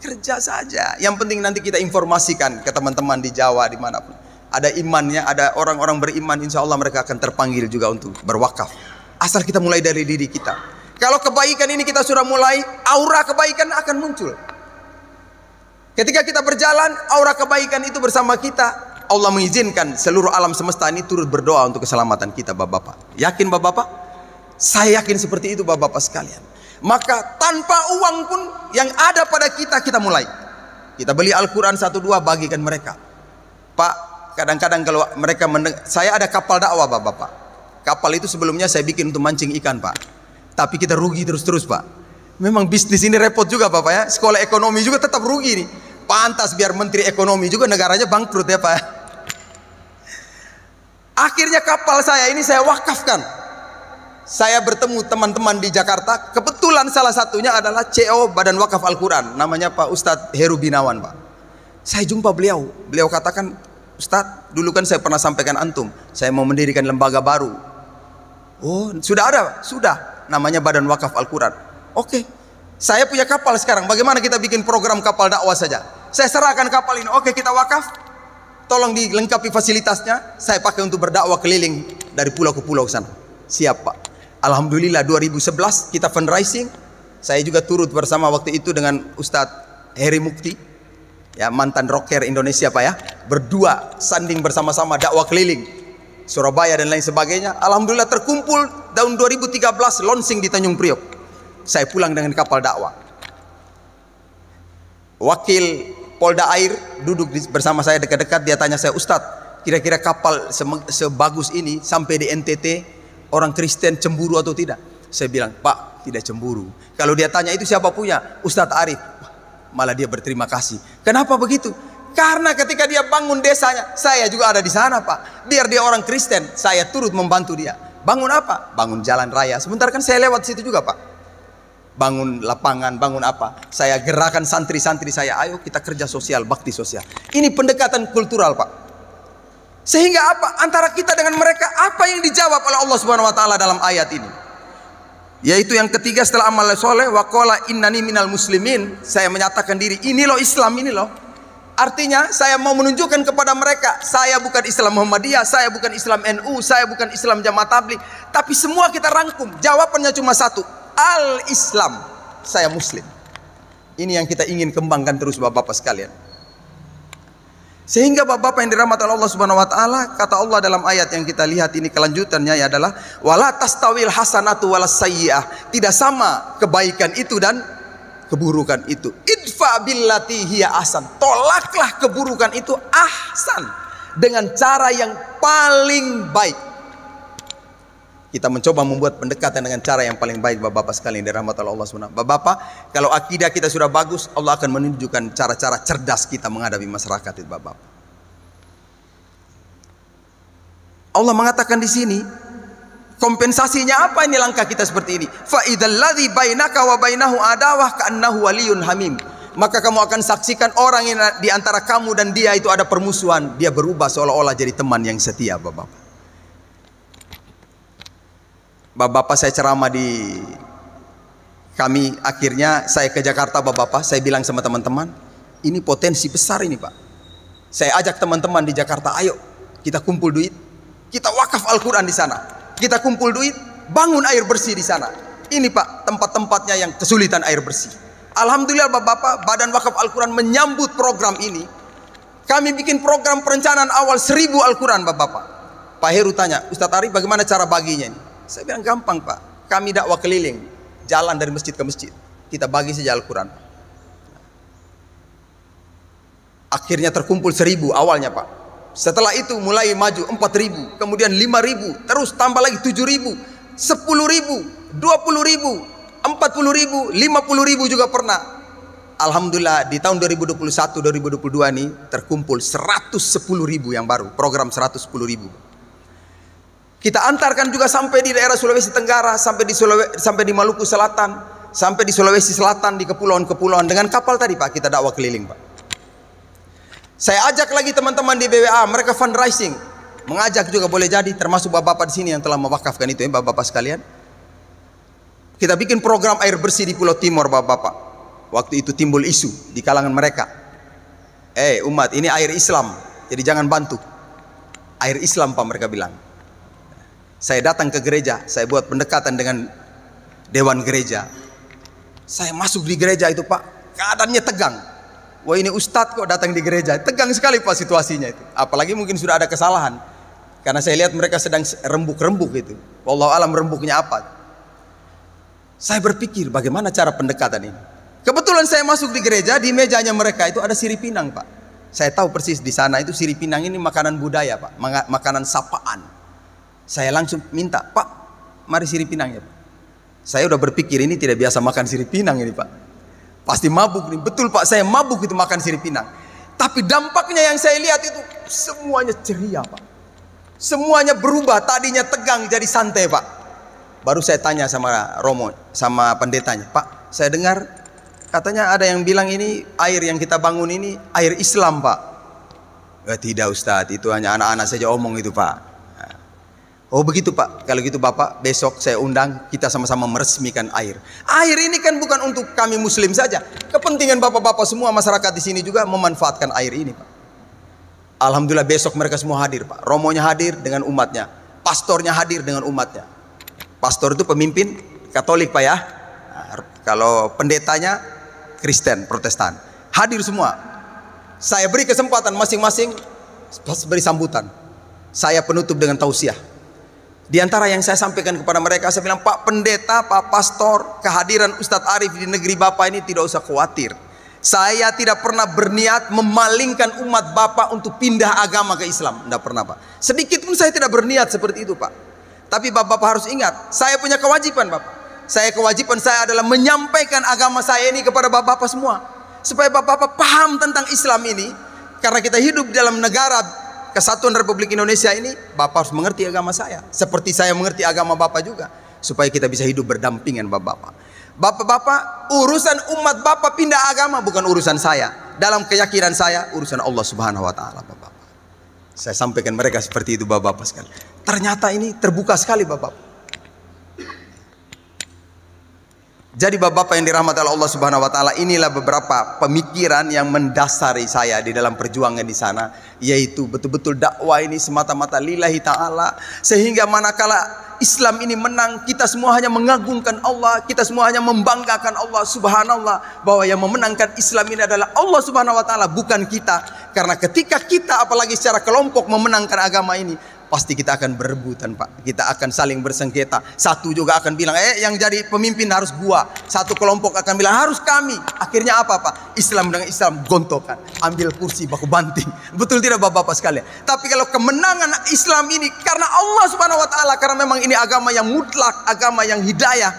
kerja saja. Yang penting nanti kita informasikan ke teman-teman di Jawa, dimanapun. Ada imannya, ada orang-orang beriman, insya Allah mereka akan terpanggil juga untuk berwakaf. Asal kita mulai dari diri kita. Kalau kebaikan ini kita sudah mulai, aura kebaikan akan muncul. Ketika kita berjalan, aura kebaikan itu bersama kita. Allah mengizinkan seluruh alam semesta ini turut berdoa untuk keselamatan kita Bapak-Bapak. Yakin Bapak-Bapak? Saya yakin seperti itu Bapak-Bapak sekalian. Maka tanpa uang pun yang ada pada kita mulai. Kita beli Al-Quran 1-2 bagikan mereka. Pak, kadang-kadang kalau mereka saya ada kapal dakwah Bapak-Bapak. Kapal itu sebelumnya saya bikin untuk mancing ikan Pak. Tapi kita rugi terus-terus Pak. Memang bisnis ini repot juga Bapak ya. Sekolah ekonomi juga tetap rugi nih. Pantas biar menteri ekonomi juga negaranya bangkrut ya Pak. Akhirnya kapal saya ini saya wakafkan. Saya bertemu teman-teman di Jakarta. Kebetulan salah satunya adalah CEO Badan Wakaf Al-Quran. Namanya Pak Ustadz Heru Binawan Pak. Saya jumpa beliau. Beliau katakan, Ustadz, dulu kan saya pernah sampaikan antum, saya mau mendirikan lembaga baru. Oh, sudah ada? Sudah. Namanya Badan Wakaf Al-Quran. Oke. Saya punya kapal sekarang. Bagaimana kita bikin program kapal dakwah saja? Saya serahkan kapal ini. Oke, kita wakaf. Tolong dilengkapi fasilitasnya. Saya pakai untuk berdakwah keliling dari pulau ke pulau sana. Siap Pak. Alhamdulillah 2011 kita fundraising. Saya juga turut bersama waktu itu dengan Ustadz Heri Mukti, ya mantan rocker Indonesia Pak ya. Berdua sanding bersama-sama dakwah keliling Surabaya dan lain sebagainya. Alhamdulillah terkumpul tahun 2013 launching di Tanjung Priok. Saya pulang dengan kapal dakwah. Wakil Polda Air duduk bersama saya dekat-dekat. Dia tanya saya, Ustadz, kira-kira kapal sebagus ini sampai di NTT, orang Kristen cemburu atau tidak? Saya bilang, Pak, tidak cemburu. Kalau dia tanya itu siapa punya? Ustadz Arif. Malah dia berterima kasih. Kenapa begitu? Karena ketika dia bangun desanya, saya juga ada di sana Pak. Biar dia orang Kristen, saya turut membantu dia. Bangun apa? Bangun jalan raya. Sebentar kan saya lewat situ juga Pak. Bangun lapangan, bangun apa? Saya gerakan santri-santri saya, ayo kita kerja sosial, bakti sosial. Ini pendekatan kultural Pak. Sehingga apa? Antara kita dengan mereka, apa yang dijawab oleh Allah Subhanahu Wa Taala dalam ayat ini? Yaitu yang ketiga setelah amal soleh, wa qala innani minal muslimin. Saya menyatakan diri, ini loh Islam, ini loh. Artinya saya mau menunjukkan kepada mereka, saya bukan Islam Muhammadiyah, saya bukan Islam NU, saya bukan Islam Jamaah Tabligh, tapi semua kita rangkum. Jawabannya cuma satu. Al-Islam, saya Muslim. Ini yang kita ingin kembangkan terus Bapak-Bapak sekalian. Sehingga bapak-bapak yang dirahmati Allah Subhanahu wa taala, kata Allah dalam ayat yang kita lihat ini kelanjutannya adalah wala tastawil hasanatu walas sayyi'ah. Tidak sama kebaikan itu dan keburukan itu. Idfa billati hiya ahsan. Tolaklah keburukan itu ahsan, dengan cara yang paling baik. Kita mencoba membuat pendekatan dengan cara yang paling baik, bapak-bapak sekalian dirahmati Allah Subhanahu. Bapak-bapak, kalau akidah kita sudah bagus, Allah akan menunjukkan cara-cara cerdas kita menghadapi masyarakat itu, bapak-bapak. Allah mengatakan di sini, kompensasinya apa ini langkah kita seperti ini? Fa idzal ladzi bainaka wa bainahu adawah ka'annahu waliyyun hamim. Maka kamu akan saksikan orang yang di antara kamu dan dia itu ada permusuhan, dia berubah seolah-olah jadi teman yang setia, bapak-bapak. Bapak-bapak, saya ceramah di kami, akhirnya saya ke Jakarta, bapak-bapak, saya bilang sama teman-teman, ini potensi besar ini, Pak. Saya ajak teman-teman di Jakarta, ayo kita kumpul duit, kita wakaf Al-Quran di sana, kita kumpul duit, bangun air bersih di sana. Ini, Pak, tempat-tempatnya yang kesulitan air bersih. Alhamdulillah, bapak-bapak, Badan Wakaf Al-Quran menyambut program ini. Kami bikin program perencanaan awal 1000 Al-Quran, bapak-bapak. Pak Heru tanya, Ustadz Arif bagaimana cara baginya ini? Saya bilang gampang, Pak. Kami dakwah keliling, jalan dari masjid ke masjid, kita bagi saja Al-Quran. Akhirnya terkumpul 1000 awalnya, Pak. Setelah itu mulai maju 4000, kemudian 5000, terus tambah lagi 7000, 10.000, 20.000, 40.000, 50.000 juga pernah. Alhamdulillah di tahun 2021-2022 ini terkumpul 110.000 yang baru, program 110.000. Kita antarkan juga sampai di daerah Sulawesi Tenggara, sampai di Maluku Selatan, sampai di Sulawesi Selatan, di kepulauan-kepulauan dengan kapal tadi, Pak. Kita dakwah keliling, Pak. Saya ajak lagi teman-teman di BWA, mereka fundraising, mengajak juga boleh jadi, termasuk bapak-bapak di sini yang telah mewakafkan itu, ya, bapak-bapak sekalian. Kita bikin program air bersih di Pulau Timur, bapak-bapak. Waktu itu timbul isu di kalangan mereka. Umat, ini air Islam, jadi jangan bantu. Air Islam, Pak, mereka bilang. Saya datang ke gereja, saya buat pendekatan dengan dewan gereja. Saya masuk di gereja itu, Pak, keadaannya tegang. Wah, ini ustadz kok datang di gereja, tegang sekali, Pak, situasinya itu. Apalagi mungkin sudah ada kesalahan, karena saya lihat mereka sedang rembuk-rembuk itu. Wallahu alam rembuknya apa. Saya berpikir bagaimana cara pendekatan ini. Kebetulan saya masuk di gereja, di mejanya mereka itu ada sirip pinang, Pak. Saya tahu persis di sana itu sirip pinang ini makanan budaya, Pak, makanan sapaan. Saya langsung minta, Pak, mari sirip pinang ya, Pak. Saya udah berpikir ini tidak biasa makan sirip pinang ini, Pak. Pasti mabuk nih. Betul, Pak, saya mabuk itu makan sirip pinang. Tapi dampaknya yang saya lihat itu semuanya ceria, Pak. Semuanya berubah, tadinya tegang jadi santai, Pak. Baru saya tanya sama Romo, sama pendetanya, Pak, saya dengar katanya ada yang bilang ini air yang kita bangun ini air Islam, Pak. Tidak, Ustadz, itu hanya anak-anak saja omong itu, Pak. Oh begitu, Pak. Kalau gitu Bapak, besok saya undang, kita sama-sama meresmikan air. Air ini kan bukan untuk kami muslim saja. Kepentingan bapak-bapak semua masyarakat di sini juga memanfaatkan air ini, Pak. Alhamdulillah besok mereka semua hadir, Pak. Romonya hadir dengan umatnya, pastornya hadir dengan umatnya. Pastor itu pemimpin Katolik, Pak, ya. Nah, kalau pendetanya Kristen, Protestan. Hadir semua. Saya beri kesempatan masing-masing beri sambutan. Saya penutup dengan tausiah. Di antara yang saya sampaikan kepada mereka, saya bilang, Pak Pendeta, Pak Pastor, kehadiran Ustadz Arif di negeri Bapak ini tidak usah khawatir. Saya tidak pernah berniat memalingkan umat Bapak untuk pindah agama ke Islam. Tidak pernah, Pak. Sedikit pun saya tidak berniat seperti itu, Pak. Tapi Bapak harus ingat, saya punya kewajiban, Bapak. Kewajiban saya adalah menyampaikan agama saya ini kepada Bapak-bapak semua. Supaya Bapak-bapak paham tentang Islam ini. Karena kita hidup dalam negara Kesatuan Republik Indonesia ini, Bapak harus mengerti agama saya, seperti saya mengerti agama Bapak juga, supaya kita bisa hidup berdampingan, Bapak-bapak. Bapak-bapak, urusan umat Bapak pindah agama bukan urusan saya. Dalam keyakinan saya, urusan Allah Subhanahu Wa Taala, Bapak. Saya sampaikan mereka seperti itu, Bapak-bapak sekali. Ternyata ini terbuka sekali, Bapak. Jadi bapak-bapak yang dirahmati Allah Subhanahu Wa Taala, inilah beberapa pemikiran yang mendasari saya di dalam perjuangan di sana, yaitu betul-betul dakwah ini semata-mata lillahi ta'ala. Sehingga manakala Islam ini menang, kita semua hanya mengagungkan Allah, kita semua hanya membanggakan Allah. Subhanallah, bahwa yang memenangkan Islam ini adalah Allah Subhanahu wa taala, bukan kita. Karena ketika kita apalagi secara kelompok memenangkan agama ini, pasti kita akan berebutan, Pak. Kita akan saling bersengketa. Satu juga akan bilang, yang jadi pemimpin harus gua. Satu kelompok akan bilang harus kami. Akhirnya apa, Pak? Islam dengan Islam gontokan, ambil kursi baku banting. Betul tidak, Bapak-bapak sekalian? Tapi kalau kemenangan Islam ini karena Allah Subhanahu wa taala, karena memang ini agama yang mutlak, agama yang hidayah,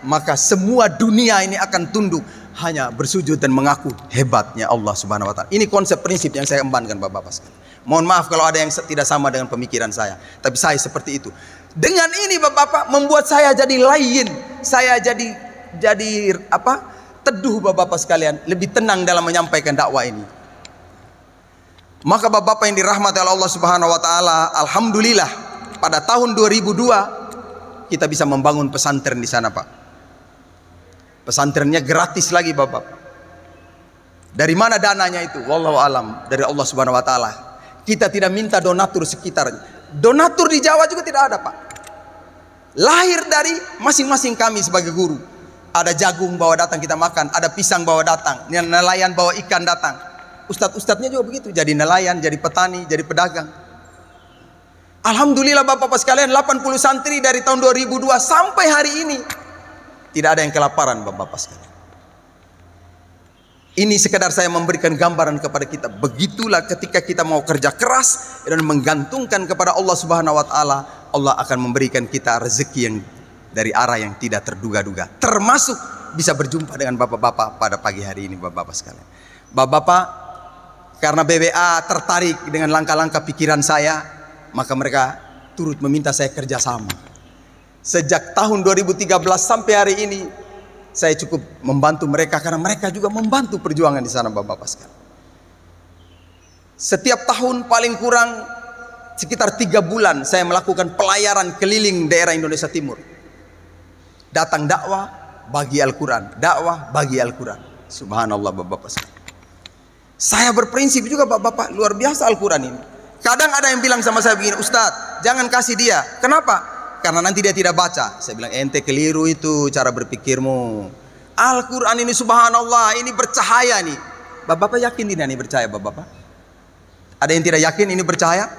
maka semua dunia ini akan tunduk, hanya bersujud dan mengaku hebatnya Allah Subhanahu wa taala. Ini konsep prinsip yang saya embankan, Bapak-bapak sekalian. Mohon maaf kalau ada yang tidak sama dengan pemikiran saya, tapi saya seperti itu. Dengan ini, Bapak-bapak, membuat saya jadi lain. Saya jadi teduh, Bapak-bapak sekalian, lebih tenang dalam menyampaikan dakwah ini. Maka Bapak-bapak yang dirahmati oleh Allah Subhanahu wa taala, alhamdulillah pada tahun 2002 kita bisa membangun pesantren di sana, Pak. Pesantrennya gratis lagi, Bapak. Dari mana dananya itu? Wallahu alam, dari Allah Subhanahu wa taala. Kita tidak minta donatur sekitarnya. Donatur di Jawa juga tidak ada, Pak. Lahir dari masing-masing kami sebagai guru. Ada jagung bawa datang kita makan, ada pisang bawa datang, nelayan bawa ikan datang. Ustadz-ustadznya juga begitu, jadi nelayan, jadi petani, jadi pedagang. Alhamdulillah, Bapak-bapak sekalian, 80 santri dari tahun 2002 sampai hari ini tidak ada yang kelaparan, Bapak-bapak sekalian. Ini sekedar saya memberikan gambaran kepada kita. Begitulah ketika kita mau kerja keras dan menggantungkan kepada Allah Subhanahu wa taala, Allah akan memberikan kita rezeki yang dari arah yang tidak terduga-duga. Termasuk bisa berjumpa dengan Bapak-bapak pada pagi hari ini, Bapak-bapak sekalian. Bapak-bapak, karena BBA tertarik dengan langkah-langkah pikiran saya, maka mereka turut meminta saya kerjasama. Sejak tahun 2013 sampai hari ini, saya cukup membantu mereka karena mereka juga membantu perjuangan di sana, Bapak-bapak sekalian. Setiap tahun paling kurang sekitar 3 bulan saya melakukan pelayaran keliling daerah Indonesia Timur. Datang dakwah, bagi Al-Quran, dakwah, bagi Al-Quran. Subhanallah, Bapak-bapak sekalian. Saya berprinsip juga, Bapak-bapak, luar biasa Al-Quran ini. Kadang ada yang bilang sama saya begini, Ustadz, jangan kasih dia. Kenapa? Karena nanti dia tidak baca. Saya bilang, ente keliru itu cara berpikirmu. Al-Quran ini subhanallah, ini bercahaya nih. Bapak-bapak yakin tidak ini bercahaya, Bapak-bapak? Ada yang tidak yakin ini bercahaya?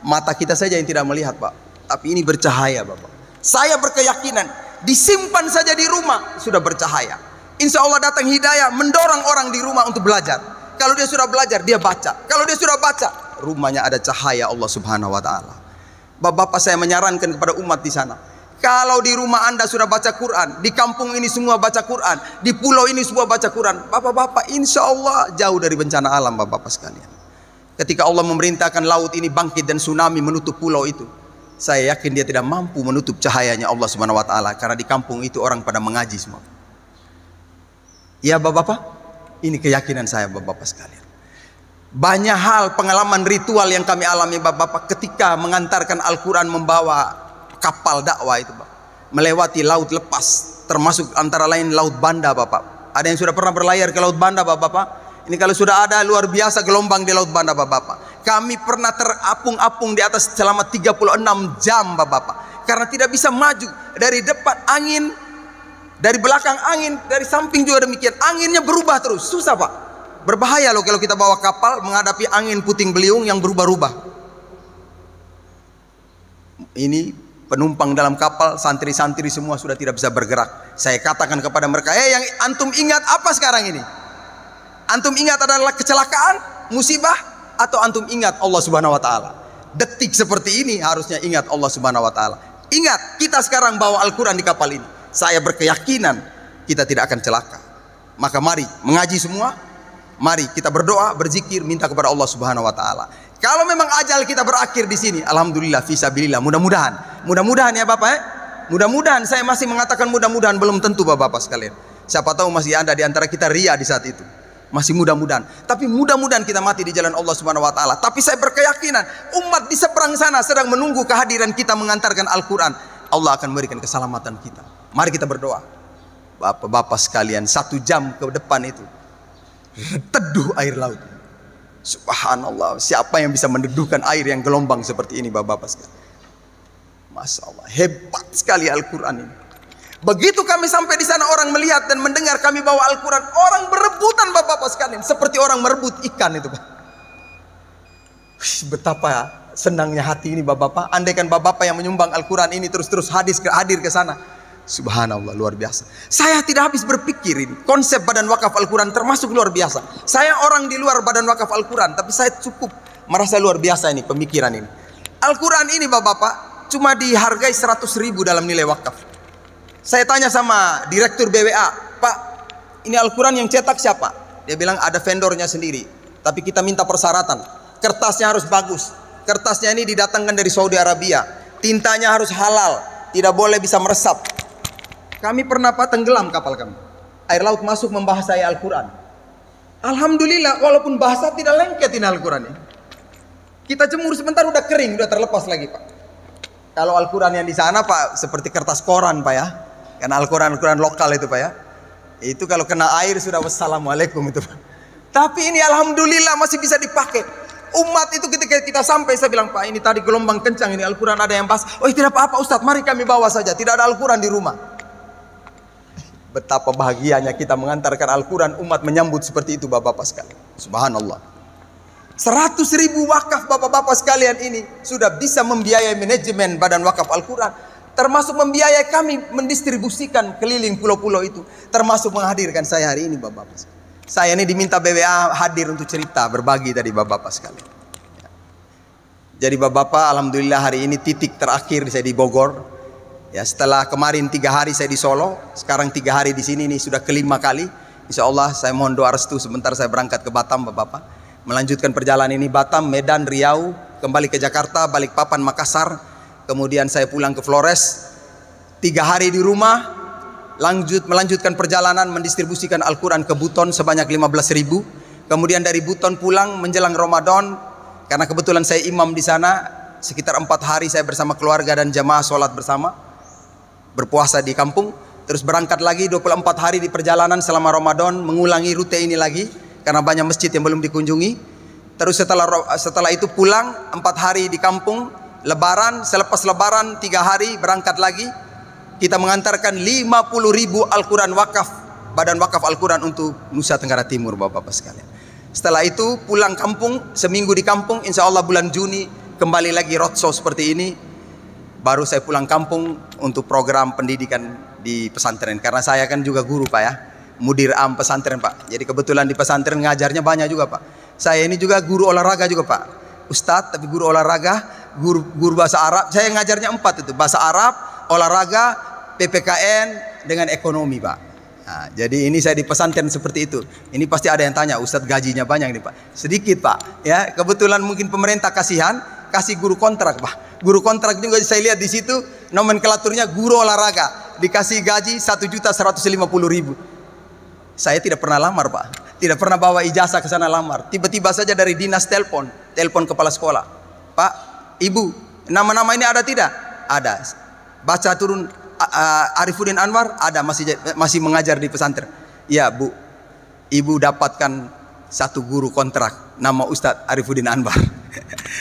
Mata kita saja yang tidak melihat, Pak. Tapi ini bercahaya, Bapak. Saya berkeyakinan, disimpan saja di rumah sudah bercahaya. Insya Allah datang hidayah, mendorong orang di rumah untuk belajar. Kalau dia sudah belajar, dia baca. Kalau dia sudah baca, rumahnya ada cahaya Allah Subhanahu wa taala. Bapak-bapak, saya menyarankan kepada umat di sana, kalau di rumah Anda sudah baca Quran, di kampung ini semua baca Quran, di pulau ini semua baca Quran, Bapak-bapak insya Allah jauh dari bencana alam, Bapak-bapak sekalian. Ketika Allah memerintahkan laut ini bangkit dan tsunami menutup pulau itu, saya yakin dia tidak mampu menutup cahayanya Allah Subhanahu wa taala, karena di kampung itu orang pada mengaji semua. Ya, Bapak-bapak, ini keyakinan saya, Bapak-bapak sekalian. Banyak hal pengalaman ritual yang kami alami, Bapak-bapak, ketika mengantarkan Al-Quran membawa kapal dakwah itu, Bapak, melewati laut lepas, termasuk antara lain Laut Banda, Bapak. Ada yang sudah pernah berlayar ke Laut Banda, Bapak-bapak? Ini kalau sudah ada, luar biasa gelombang di Laut Banda, Bapak-bapak. Kami pernah terapung-apung di atas selama 36 jam, Bapak-bapak, karena tidak bisa maju. Dari depan angin, dari belakang angin, dari samping juga demikian. Anginnya berubah terus, susah, Pak. Berbahaya loh kalau kita bawa kapal menghadapi angin puting beliung yang berubah-ubah. Ini penumpang dalam kapal, santri-santri semua sudah tidak bisa bergerak. Saya katakan kepada mereka, yang antum ingat apa sekarang ini? Antum ingat adalah kecelakaan, musibah, atau antum ingat Allah Subhanahu wa taala? Detik seperti ini harusnya ingat Allah Subhanahu wa taala. Ingat, kita sekarang bawa Al-Quran di kapal ini. Saya berkeyakinan kita tidak akan celaka. Maka mari mengaji semua. Mari kita berdoa, berzikir, minta kepada Allah Subhanahu wa taala. Kalau memang ajal kita berakhir di sini, alhamdulillah, fisabilillah, mudah-mudahan ya, Bapak. Mudah-mudahan, saya masih mengatakan mudah-mudahan, belum tentu, Bapak-bapak sekalian. Siapa tahu masih ada di antara kita ria di saat itu. Masih mudah-mudahan. Tapi mudah-mudahan kita mati di jalan Allah Subhanahu wa taala. Tapi saya berkeyakinan umat di seberang sana sedang menunggu kehadiran kita mengantarkan Al-Quran. Allah akan memberikan keselamatan kita. Mari kita berdoa. Bapak-bapak sekalian, 1 jam ke depan itu teduh air laut. Subhanallah, siapa yang bisa mendeduhkan air yang gelombang seperti ini, Bapak-bapak sekalian? Masya Allah, hebat sekali Al-Quran ini. Begitu kami sampai di sana, orang melihat dan mendengar kami bawa Al-Quran, orang berebutan bapak-bapak sekalian, seperti orang merebut ikan itu, Pak. Betapa senangnya hati ini bapak-bapak. Andaikan bapak-bapak yang menyumbang Al-Quran ini terus-terus hadir ke sana, subhanallah, luar biasa. Saya tidak habis berpikir ini konsep badan wakaf Al-Quran termasuk luar biasa. Saya orang di luar badan wakaf Al-Quran, tapi saya cukup merasa luar biasa ini pemikiran ini. Al-Quran ini bapak-bapak cuma dihargai 100.000 dalam nilai wakaf. Saya tanya sama direktur BWA, Pak, ini Al-Quran yang cetak siapa? Dia bilang ada vendornya sendiri, tapi kita minta persyaratan, kertasnya harus bagus, kertasnya ini didatangkan dari Saudi Arabia, tintanya harus halal, tidak boleh bisa meresap. Kami pernah Pak tenggelam kapal kami, air laut masuk membahasai Al-Quran. Alhamdulillah, walaupun bahasa tidak lengket ini Al-Quran ini. Kita jemur sebentar udah kering, udah terlepas lagi Pak. Kalau Al-Quran yang di sana Pak seperti kertas koran Pak ya. Karena Al-Quran lokal itu Pak ya. Itu kalau kena air sudah wassalamualaikum itu Pak. Tapi ini alhamdulillah masih bisa dipakai. Umat itu ketika kita sampai, saya bilang, Pak ini tadi gelombang kencang ini Al-Quran ada yang bahas. Oh tidak apa-apa Ustadz, mari kami bawa saja. Tidak ada Al-Quran di rumah. Betapa bahagianya kita mengantarkan Al-Quran, umat menyambut seperti itu bapak-bapak sekalian. Subhanallah. 100.000 wakaf bapak-bapak sekalian ini sudah bisa membiayai manajemen badan wakaf Al-Quran. Termasuk membiayai kami mendistribusikan keliling pulau-pulau itu. Termasuk menghadirkan saya hari ini bapak-bapak. Saya ini diminta BWA hadir untuk cerita, berbagi tadi bapak-bapak sekalian. Jadi bapak-bapak alhamdulillah hari ini titik terakhir saya di Bogor. Ya, setelah kemarin 3 hari saya di Solo, sekarang 3 hari di sini, ini sudah kelima kali. Insya Allah saya mohon doa restu sebentar saya berangkat ke Batam bapak-bapak. Melanjutkan perjalanan ini Batam, Medan, Riau, kembali ke Jakarta, Balikpapan, Makassar. Kemudian saya pulang ke Flores, 3 hari di rumah, melanjutkan perjalanan mendistribusikan Al-Quran ke Buton sebanyak 15.000. Kemudian dari Buton pulang menjelang Ramadan, karena kebetulan saya imam di sana, sekitar 4 hari saya bersama keluarga dan jamaah sholat bersama, berpuasa di kampung. Terus berangkat lagi 24 hari di perjalanan selama Ramadan, mengulangi rute ini lagi, karena banyak masjid yang belum dikunjungi. Terus setelah itu pulang 4 hari di kampung, Lebaran, selepas Lebaran 3 hari berangkat lagi. Kita mengantarkan 50.000 Al-Quran wakaf, badan wakaf Al-Quran untuk Nusa Tenggara Timur bapak-bapak sekalian. Setelah itu pulang kampung, seminggu di kampung, insya Allah bulan Juni kembali lagi roadshow seperti ini. Baru saya pulang kampung untuk program pendidikan di pesantren, karena saya kan juga guru Pak ya, mudir am pesantren Pak. Jadi kebetulan di pesantren ngajarnya banyak juga Pak. Saya ini juga guru olahraga juga Pak, Ustadz tapi guru olahraga, guru bahasa Arab. Saya ngajarnya 4 itu, bahasa Arab, olahraga, PPKN dengan ekonomi Pak. Nah, jadi ini saya di pesantren seperti itu. Ini pasti ada yang tanya, Ustadz gajinya banyak nih Pak. Sedikit Pak ya, kebetulan mungkin pemerintah kasihan kasih guru kontrak Pak. Guru kontrak juga saya lihat di situ nomenklaturnya guru olahraga, dikasih gaji 1.150.000. Saya tidak pernah lamar Pak, tidak pernah bawa ijazah ke sana lamar. Tiba-tiba saja dari dinas telepon kepala sekolah, Pak, Ibu, nama-nama ini ada tidak? Ada. Baca turun Arifuddin Anwar, ada, masih mengajar di pesantren. Ya Bu, Ibu dapatkan 1 guru kontrak, nama Ustadz Arifuddin Anwar.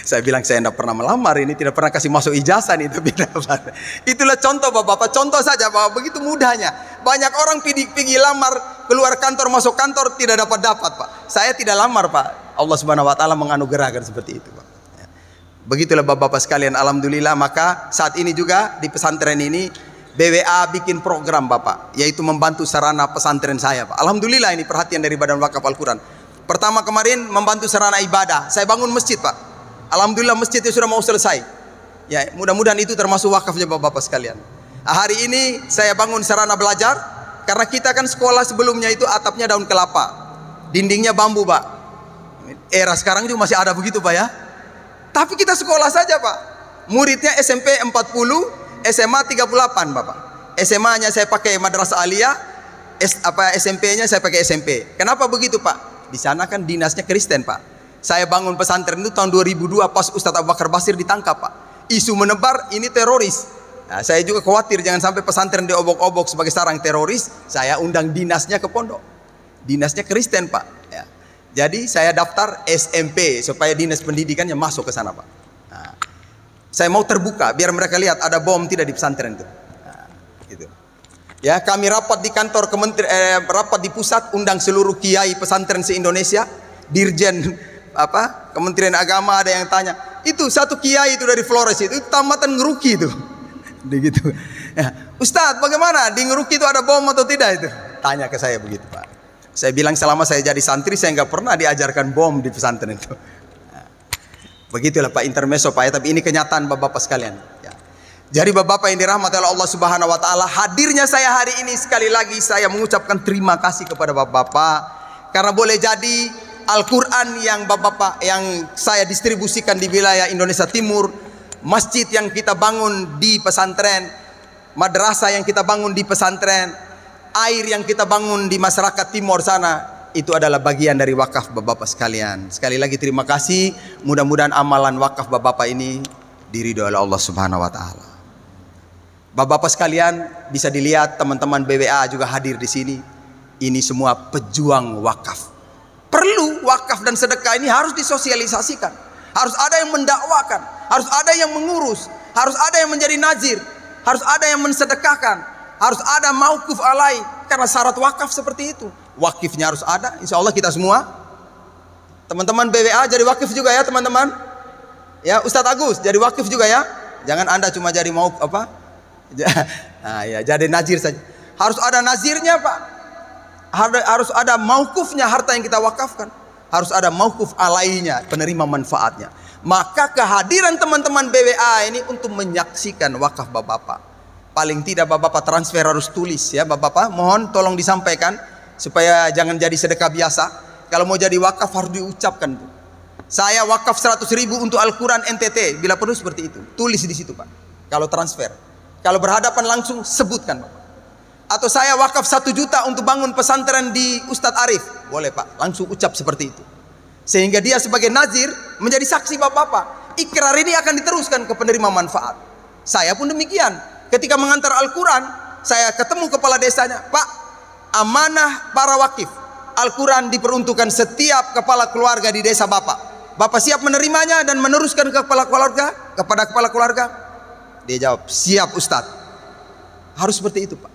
Saya bilang saya tidak pernah melamar ini, tidak pernah kasih masuk ijazah nih, tapi dapat. Itulah contoh bapak-bapak, contoh saja bahwa begitu mudahnya. Banyak orang pergi lamar, keluar kantor masuk kantor tidak dapat Pak. Saya tidak lamar Pak. Allah Subhanahu Wa Taala menganugerahkan seperti itu Pak. Begitulah bapak-bapak sekalian, alhamdulillah. Maka saat ini juga di pesantren ini BWA bikin program Bapak, yaitu membantu sarana pesantren saya Pak. Alhamdulillah ini perhatian dari Badan Wakaf Al-Quran. Pertama kemarin membantu sarana ibadah, saya bangun masjid Pak. Alhamdulillah masjidnya sudah mau selesai. Ya, mudah-mudahan itu termasuk wakafnya bapak-bapak sekalian. Hari ini saya bangun sarana belajar, karena kita kan sekolah sebelumnya itu atapnya daun kelapa, dindingnya bambu Pak. Era sekarang juga masih ada begitu Pak ya. Tapi kita sekolah saja Pak. Muridnya SMP 40, SMA 38 Bapak. SMA-nya saya pakai madrasah aliyah, SMP-nya saya pakai SMP. Kenapa begitu Pak? Di sana kan dinasnya Kristen Pak. Saya bangun pesantren itu tahun 2002 pas Ustadz Abu Bakar Basir ditangkap Pak. Isu menebar ini teroris. Nah, saya juga khawatir jangan sampai pesantren diobok-obok sebagai sarang teroris. Saya undang dinasnya ke pondok. Dinasnya Kristen Pak ya. Jadi saya daftar SMP supaya dinas pendidikannya masuk ke sana Pak. Nah, Saya mau terbuka biar mereka lihat ada bom tidak di pesantren itu. Nah, gitu. Ya, kami rapat di kantor rapat di pusat, undang seluruh kiai pesantren se-Indonesia, dirjen Kementerian Agama, ada yang tanya, itu satu kiai itu dari Flores itu tamatan Ngeruki itu. Begitu. Ya, Ustadz, bagaimana di Ngeruki itu ada bom atau tidak itu? Tanya ke saya begitu, Pak. Saya bilang selama saya jadi santri saya nggak pernah diajarkan bom di pesantren itu. Begitulah Pak intermezzo Pak ya, tapi ini kenyataan Bapak-bapak sekalian ya. Jadi Bapak-bapak yang dirahmati oleh Allah Subhanahu wa taala, hadirnya saya hari ini sekali lagi saya mengucapkan terima kasih kepada Bapak-bapak karena boleh jadi Al-Qur'an yang Bapak-bapak yang saya distribusikan di wilayah Indonesia Timur, masjid yang kita bangun di pesantren, madrasah yang kita bangun di pesantren, air yang kita bangun di masyarakat timur sana, itu adalah bagian dari wakaf Bapak-bapak sekalian. Sekali lagi terima kasih. Mudah-mudahan amalan wakaf Bapak-bapak ini diridhoi oleh Allah Subhanahu wa taala. Bapak-bapak sekalian, bisa dilihat teman-teman BWA juga hadir di sini. Ini semua pejuang wakaf. Perlu wakaf dan sedekah ini harus disosialisasikan. Harus ada yang mendakwakan, harus ada yang mengurus, harus ada yang menjadi nazir, harus ada yang mensedekahkan, harus ada mauquf alai, karena syarat wakaf seperti itu. Wakifnya harus ada, insya Allah kita semua. Teman-teman BWA jadi wakif juga ya teman-teman. Ya Ustadz Agus jadi wakif juga ya. Jangan Anda cuma jadi mau nah, ya, jadi nazir saja. Harus ada nazirnya Pak. Harus ada mauqufnya harta yang kita wakafkan. Harus ada mauquf alainya, penerima manfaatnya. Maka kehadiran teman-teman BWA ini untuk menyaksikan wakaf Bapak-bapak. Paling tidak Bapak-bapak transfer harus tulis ya Bapak-bapak. Mohon tolong disampaikan supaya jangan jadi sedekah biasa. Kalau mau jadi wakaf harus diucapkan tuh. Saya wakaf 100.000 untuk Al-Quran NTT. Bila perlu seperti itu, tulis di situ Pak. Kalau transfer, kalau berhadapan langsung sebutkan Pak. Atau saya wakaf 1 juta untuk bangun pesantren di Ustadz Arif, boleh Pak, langsung ucap seperti itu. Sehingga dia sebagai nazir menjadi saksi Bapak-bapak. Ikrar ini akan diteruskan ke penerima manfaat. Saya pun demikian. Ketika mengantar Al-Quran, saya ketemu kepala desanya, Pak, amanah para wakif Al-Quran diperuntukkan setiap kepala keluarga di desa Bapak. Bapak siap menerimanya dan meneruskan ke kepala keluarga, kepada kepala keluarga? Dia jawab, siap Ustadz. Harus seperti itu Pak.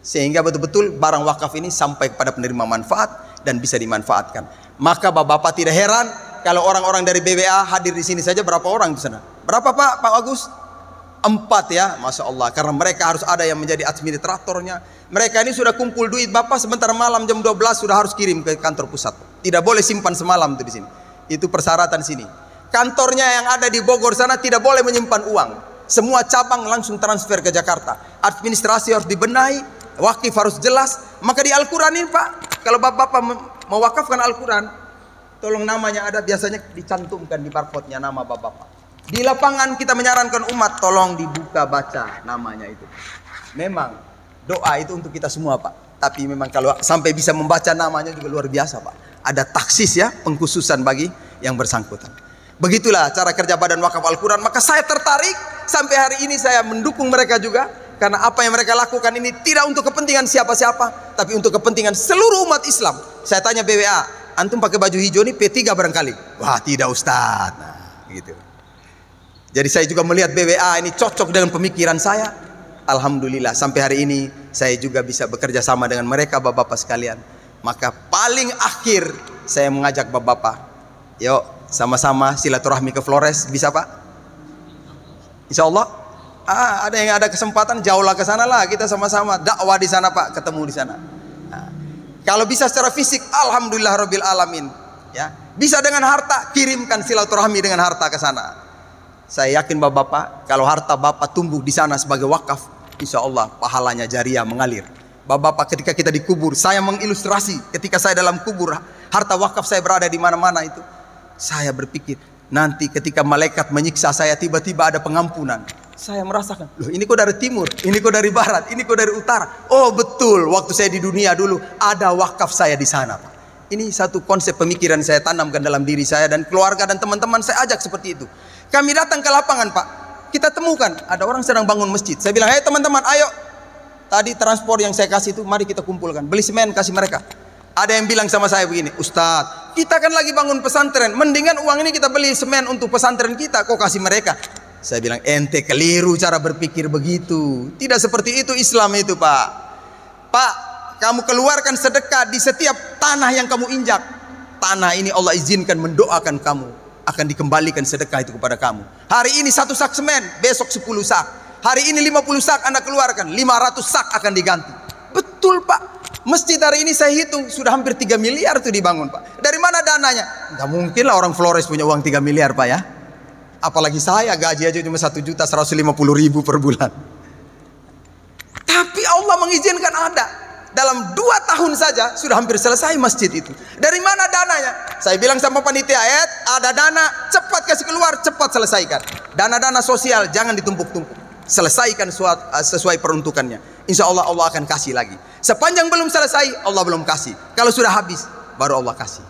Sehingga betul-betul barang wakaf ini sampai kepada penerima manfaat dan bisa dimanfaatkan. Maka Bapak-bapak tidak heran kalau orang-orang dari BWA hadir di sini saja berapa orang di sana? Berapa Pak Agus? 4 ya, Masya Allah. Karena mereka harus ada yang menjadi administratornya. Mereka ini sudah kumpul duit Bapak sebentar malam jam 12 sudah harus kirim ke kantor pusat. Tidak boleh simpan semalam tuh di sini. Itu persyaratan sini. Kantornya yang ada di Bogor sana tidak boleh menyimpan uang. Semua cabang langsung transfer ke Jakarta. Administrasi harus dibenahi, wakif harus jelas. Maka di Al-Quran ini Pak, kalau Bapak-bapak mewakafkan Al-Quran, tolong namanya ada, biasanya dicantumkan di barcode-nya nama Bapak-bapak. Di lapangan kita menyarankan umat, tolong dibuka baca namanya itu. Memang doa itu untuk kita semua Pak. Tapi memang kalau sampai bisa membaca namanya juga luar biasa Pak. Ada taksis ya, pengkhususan bagi yang bersangkutan. Begitulah cara kerja Badan Wakaf Al-Quran. Maka saya tertarik, sampai hari ini saya mendukung mereka juga. Karena apa yang mereka lakukan ini tidak untuk kepentingan siapa-siapa, tapi untuk kepentingan seluruh umat Islam. Saya tanya BWA, antum pakai baju hijau ini P3 barangkali? Wah tidak Ustadz. Nah, gitu. Jadi saya juga melihat BWA ini cocok dengan pemikiran saya. Alhamdulillah sampai hari ini saya juga bisa bekerja sama dengan mereka Bapak-bapak sekalian. Maka paling akhir saya mengajak Bapak-bapak, yuk sama-sama silaturahmi ke Flores, bisa Pak? Insya Allah. Ada yang ada kesempatan jauhlah ke sana lah, kita sama-sama dakwah di sana Pak, ketemu di sana. Nah, kalau bisa secara fisik, alhamdulillah rabbil alamin. Ya, bisa dengan harta, kirimkan silaturahmi dengan harta ke sana. Saya yakin Bapak-bapak, kalau harta Bapak tumbuh di sana sebagai wakaf, insya Allah pahalanya jariah mengalir. Bapak-bapak ketika kita dikubur, saya mengilustrasi ketika saya dalam kubur, harta wakaf saya berada di mana-mana itu. Saya berpikir, nanti ketika malaikat menyiksa saya tiba-tiba ada pengampunan. Saya merasakan, loh ini kok dari timur, ini kok dari barat, ini kok dari utara. Oh betul, waktu saya di dunia dulu ada wakaf saya di sana Pak. Ini satu konsep pemikiran saya tanamkan dalam diri saya dan keluarga dan teman-teman saya ajak seperti itu. Kami datang ke lapangan Pak, kita temukan ada orang sedang bangun masjid. Saya bilang, hey teman-teman ayo, tadi transport yang saya kasih itu mari kita kumpulkan, beli semen kasih mereka. Ada yang bilang sama saya begini, Ustadz kita kan lagi bangun pesantren, mendingan uang ini kita beli semen untuk pesantren kita, kok kasih mereka. Saya bilang, ente keliru cara berpikir begitu. Tidak seperti itu Islam itu, Pak. Pak, kamu keluarkan sedekah di setiap tanah yang kamu injak. Tanah ini Allah izinkan mendoakan kamu, akan dikembalikan sedekah itu kepada kamu. Hari ini 1 sak semen, besok 10 sak. Hari ini 50 sak Anda keluarkan, 500 sak akan diganti. Betul, Pak. Masjid hari ini saya hitung sudah hampir 3 miliar tuh dibangun, Pak. Dari mana dananya? Nggak mungkin lah orang Flores punya uang 3 miliar, Pak ya. Apalagi saya gaji aja cuma 1.150.000 per bulan. Tapi Allah mengizinkan ada. Dalam 2 tahun saja sudah hampir selesai masjid itu. Dari mana dananya? Saya bilang sama panitia, ada dana, cepat kasih keluar, cepat selesaikan. Dana-dana sosial jangan ditumpuk-tumpuk. Selesaikan sesuai peruntukannya. Insya Allah Allah akan kasih lagi. Sepanjang belum selesai, Allah belum kasih. Kalau sudah habis, baru Allah kasih.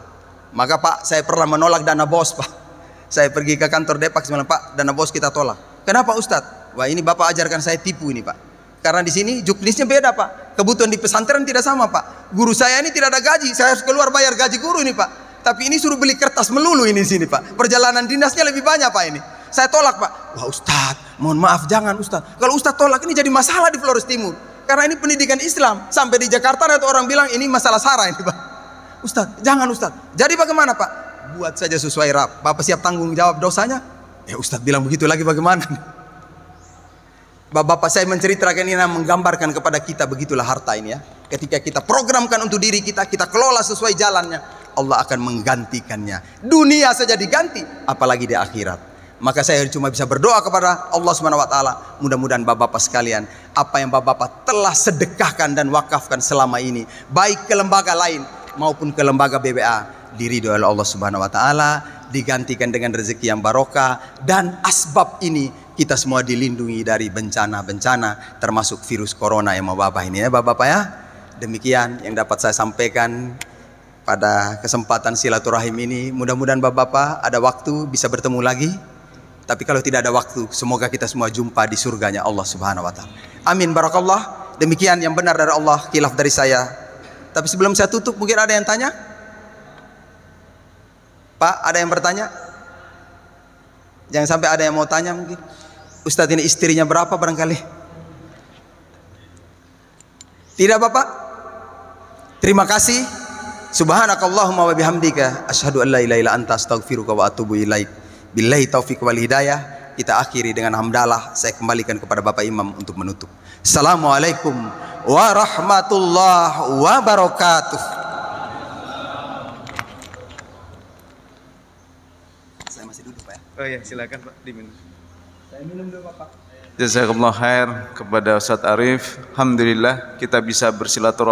Maka Pak, saya pernah menolak dana bos, Pak. Saya pergi ke kantor Depak, bilang, Pak, dana bos kita tolak. Kenapa Ustadz? Wah, ini Bapak ajarkan saya tipu ini, Pak. Karena di sini juknisnya beda, Pak. Kebutuhan di pesantren tidak sama, Pak. Guru saya ini tidak ada gaji, saya harus keluar bayar gaji guru ini, Pak. Tapi ini suruh beli kertas melulu ini sini, Pak. Perjalanan dinasnya lebih banyak, Pak ini. Saya tolak, Pak. Wah, Ustadz, mohon maaf, jangan Ustadz. Kalau Ustadz tolak ini jadi masalah di Flores Timur. Karena ini pendidikan Islam. Sampai di Jakarta ada orang bilang ini masalah sara ini, Pak. Ustadz, jangan Ustadz. Jadi bagaimana, Pak? Buat saja sesuai rap. Bapak siap tanggung jawab dosanya? Ya Ustadz bilang begitu lagi bagaimana? Bapak saya menceritakan ini, menggambarkan kepada kita begitulah harta ini ya. Ketika kita programkan untuk diri kita, kita kelola sesuai jalannya, Allah akan menggantikannya. Dunia saja diganti, apalagi di akhirat. Maka saya cuma bisa berdoa kepada Allah Subhanahu wa taala, mudah-mudahan Bapak-bapak sekalian, apa yang Bapak-bapak telah sedekahkan dan wakafkan selama ini, baik ke lembaga lain maupun ke lembaga BBA, diridhoi oleh Allah Subhanahu wa taala, digantikan dengan rezeki yang barokah, dan asbab ini kita semua dilindungi dari bencana-bencana termasuk virus corona yang mewabah ini ya Bapak-bapak ya. Demikian yang dapat saya sampaikan pada kesempatan silaturahim ini. Mudah-mudahan Bapak-bapak ada waktu bisa bertemu lagi. Tapi kalau tidak ada waktu, semoga kita semua jumpa di surganya Allah Subhanahu wa taala. Amin barakallah. Demikian yang benar dari Allah, khilaf dari saya. Tapi sebelum saya tutup, mungkin ada yang tanya? Pak, ada yang bertanya? Jangan sampai ada yang mau tanya mungkin. Ustadz ini istrinya berapa barangkali? Tidak Bapak? Terima kasih. Subhanakallahumma wa bihamdika asyhadu an la ilaha illa anta astaghfiruka wa atubu ilaik. Billahi taufiq wal hidayah. Kita akhiri dengan hamdalah. Saya kembalikan kepada Bapak Imam untuk menutup. Assalamualaikum warahmatullahi wabarakatuh. Saya masih duduk Pak ya?
Oh ya, silakan Pak, diminum.
Saya minum dulu Pak.
Jazakallah khair kepada Ustadz Arif. Alhamdulillah kita bisa bersilaturahmi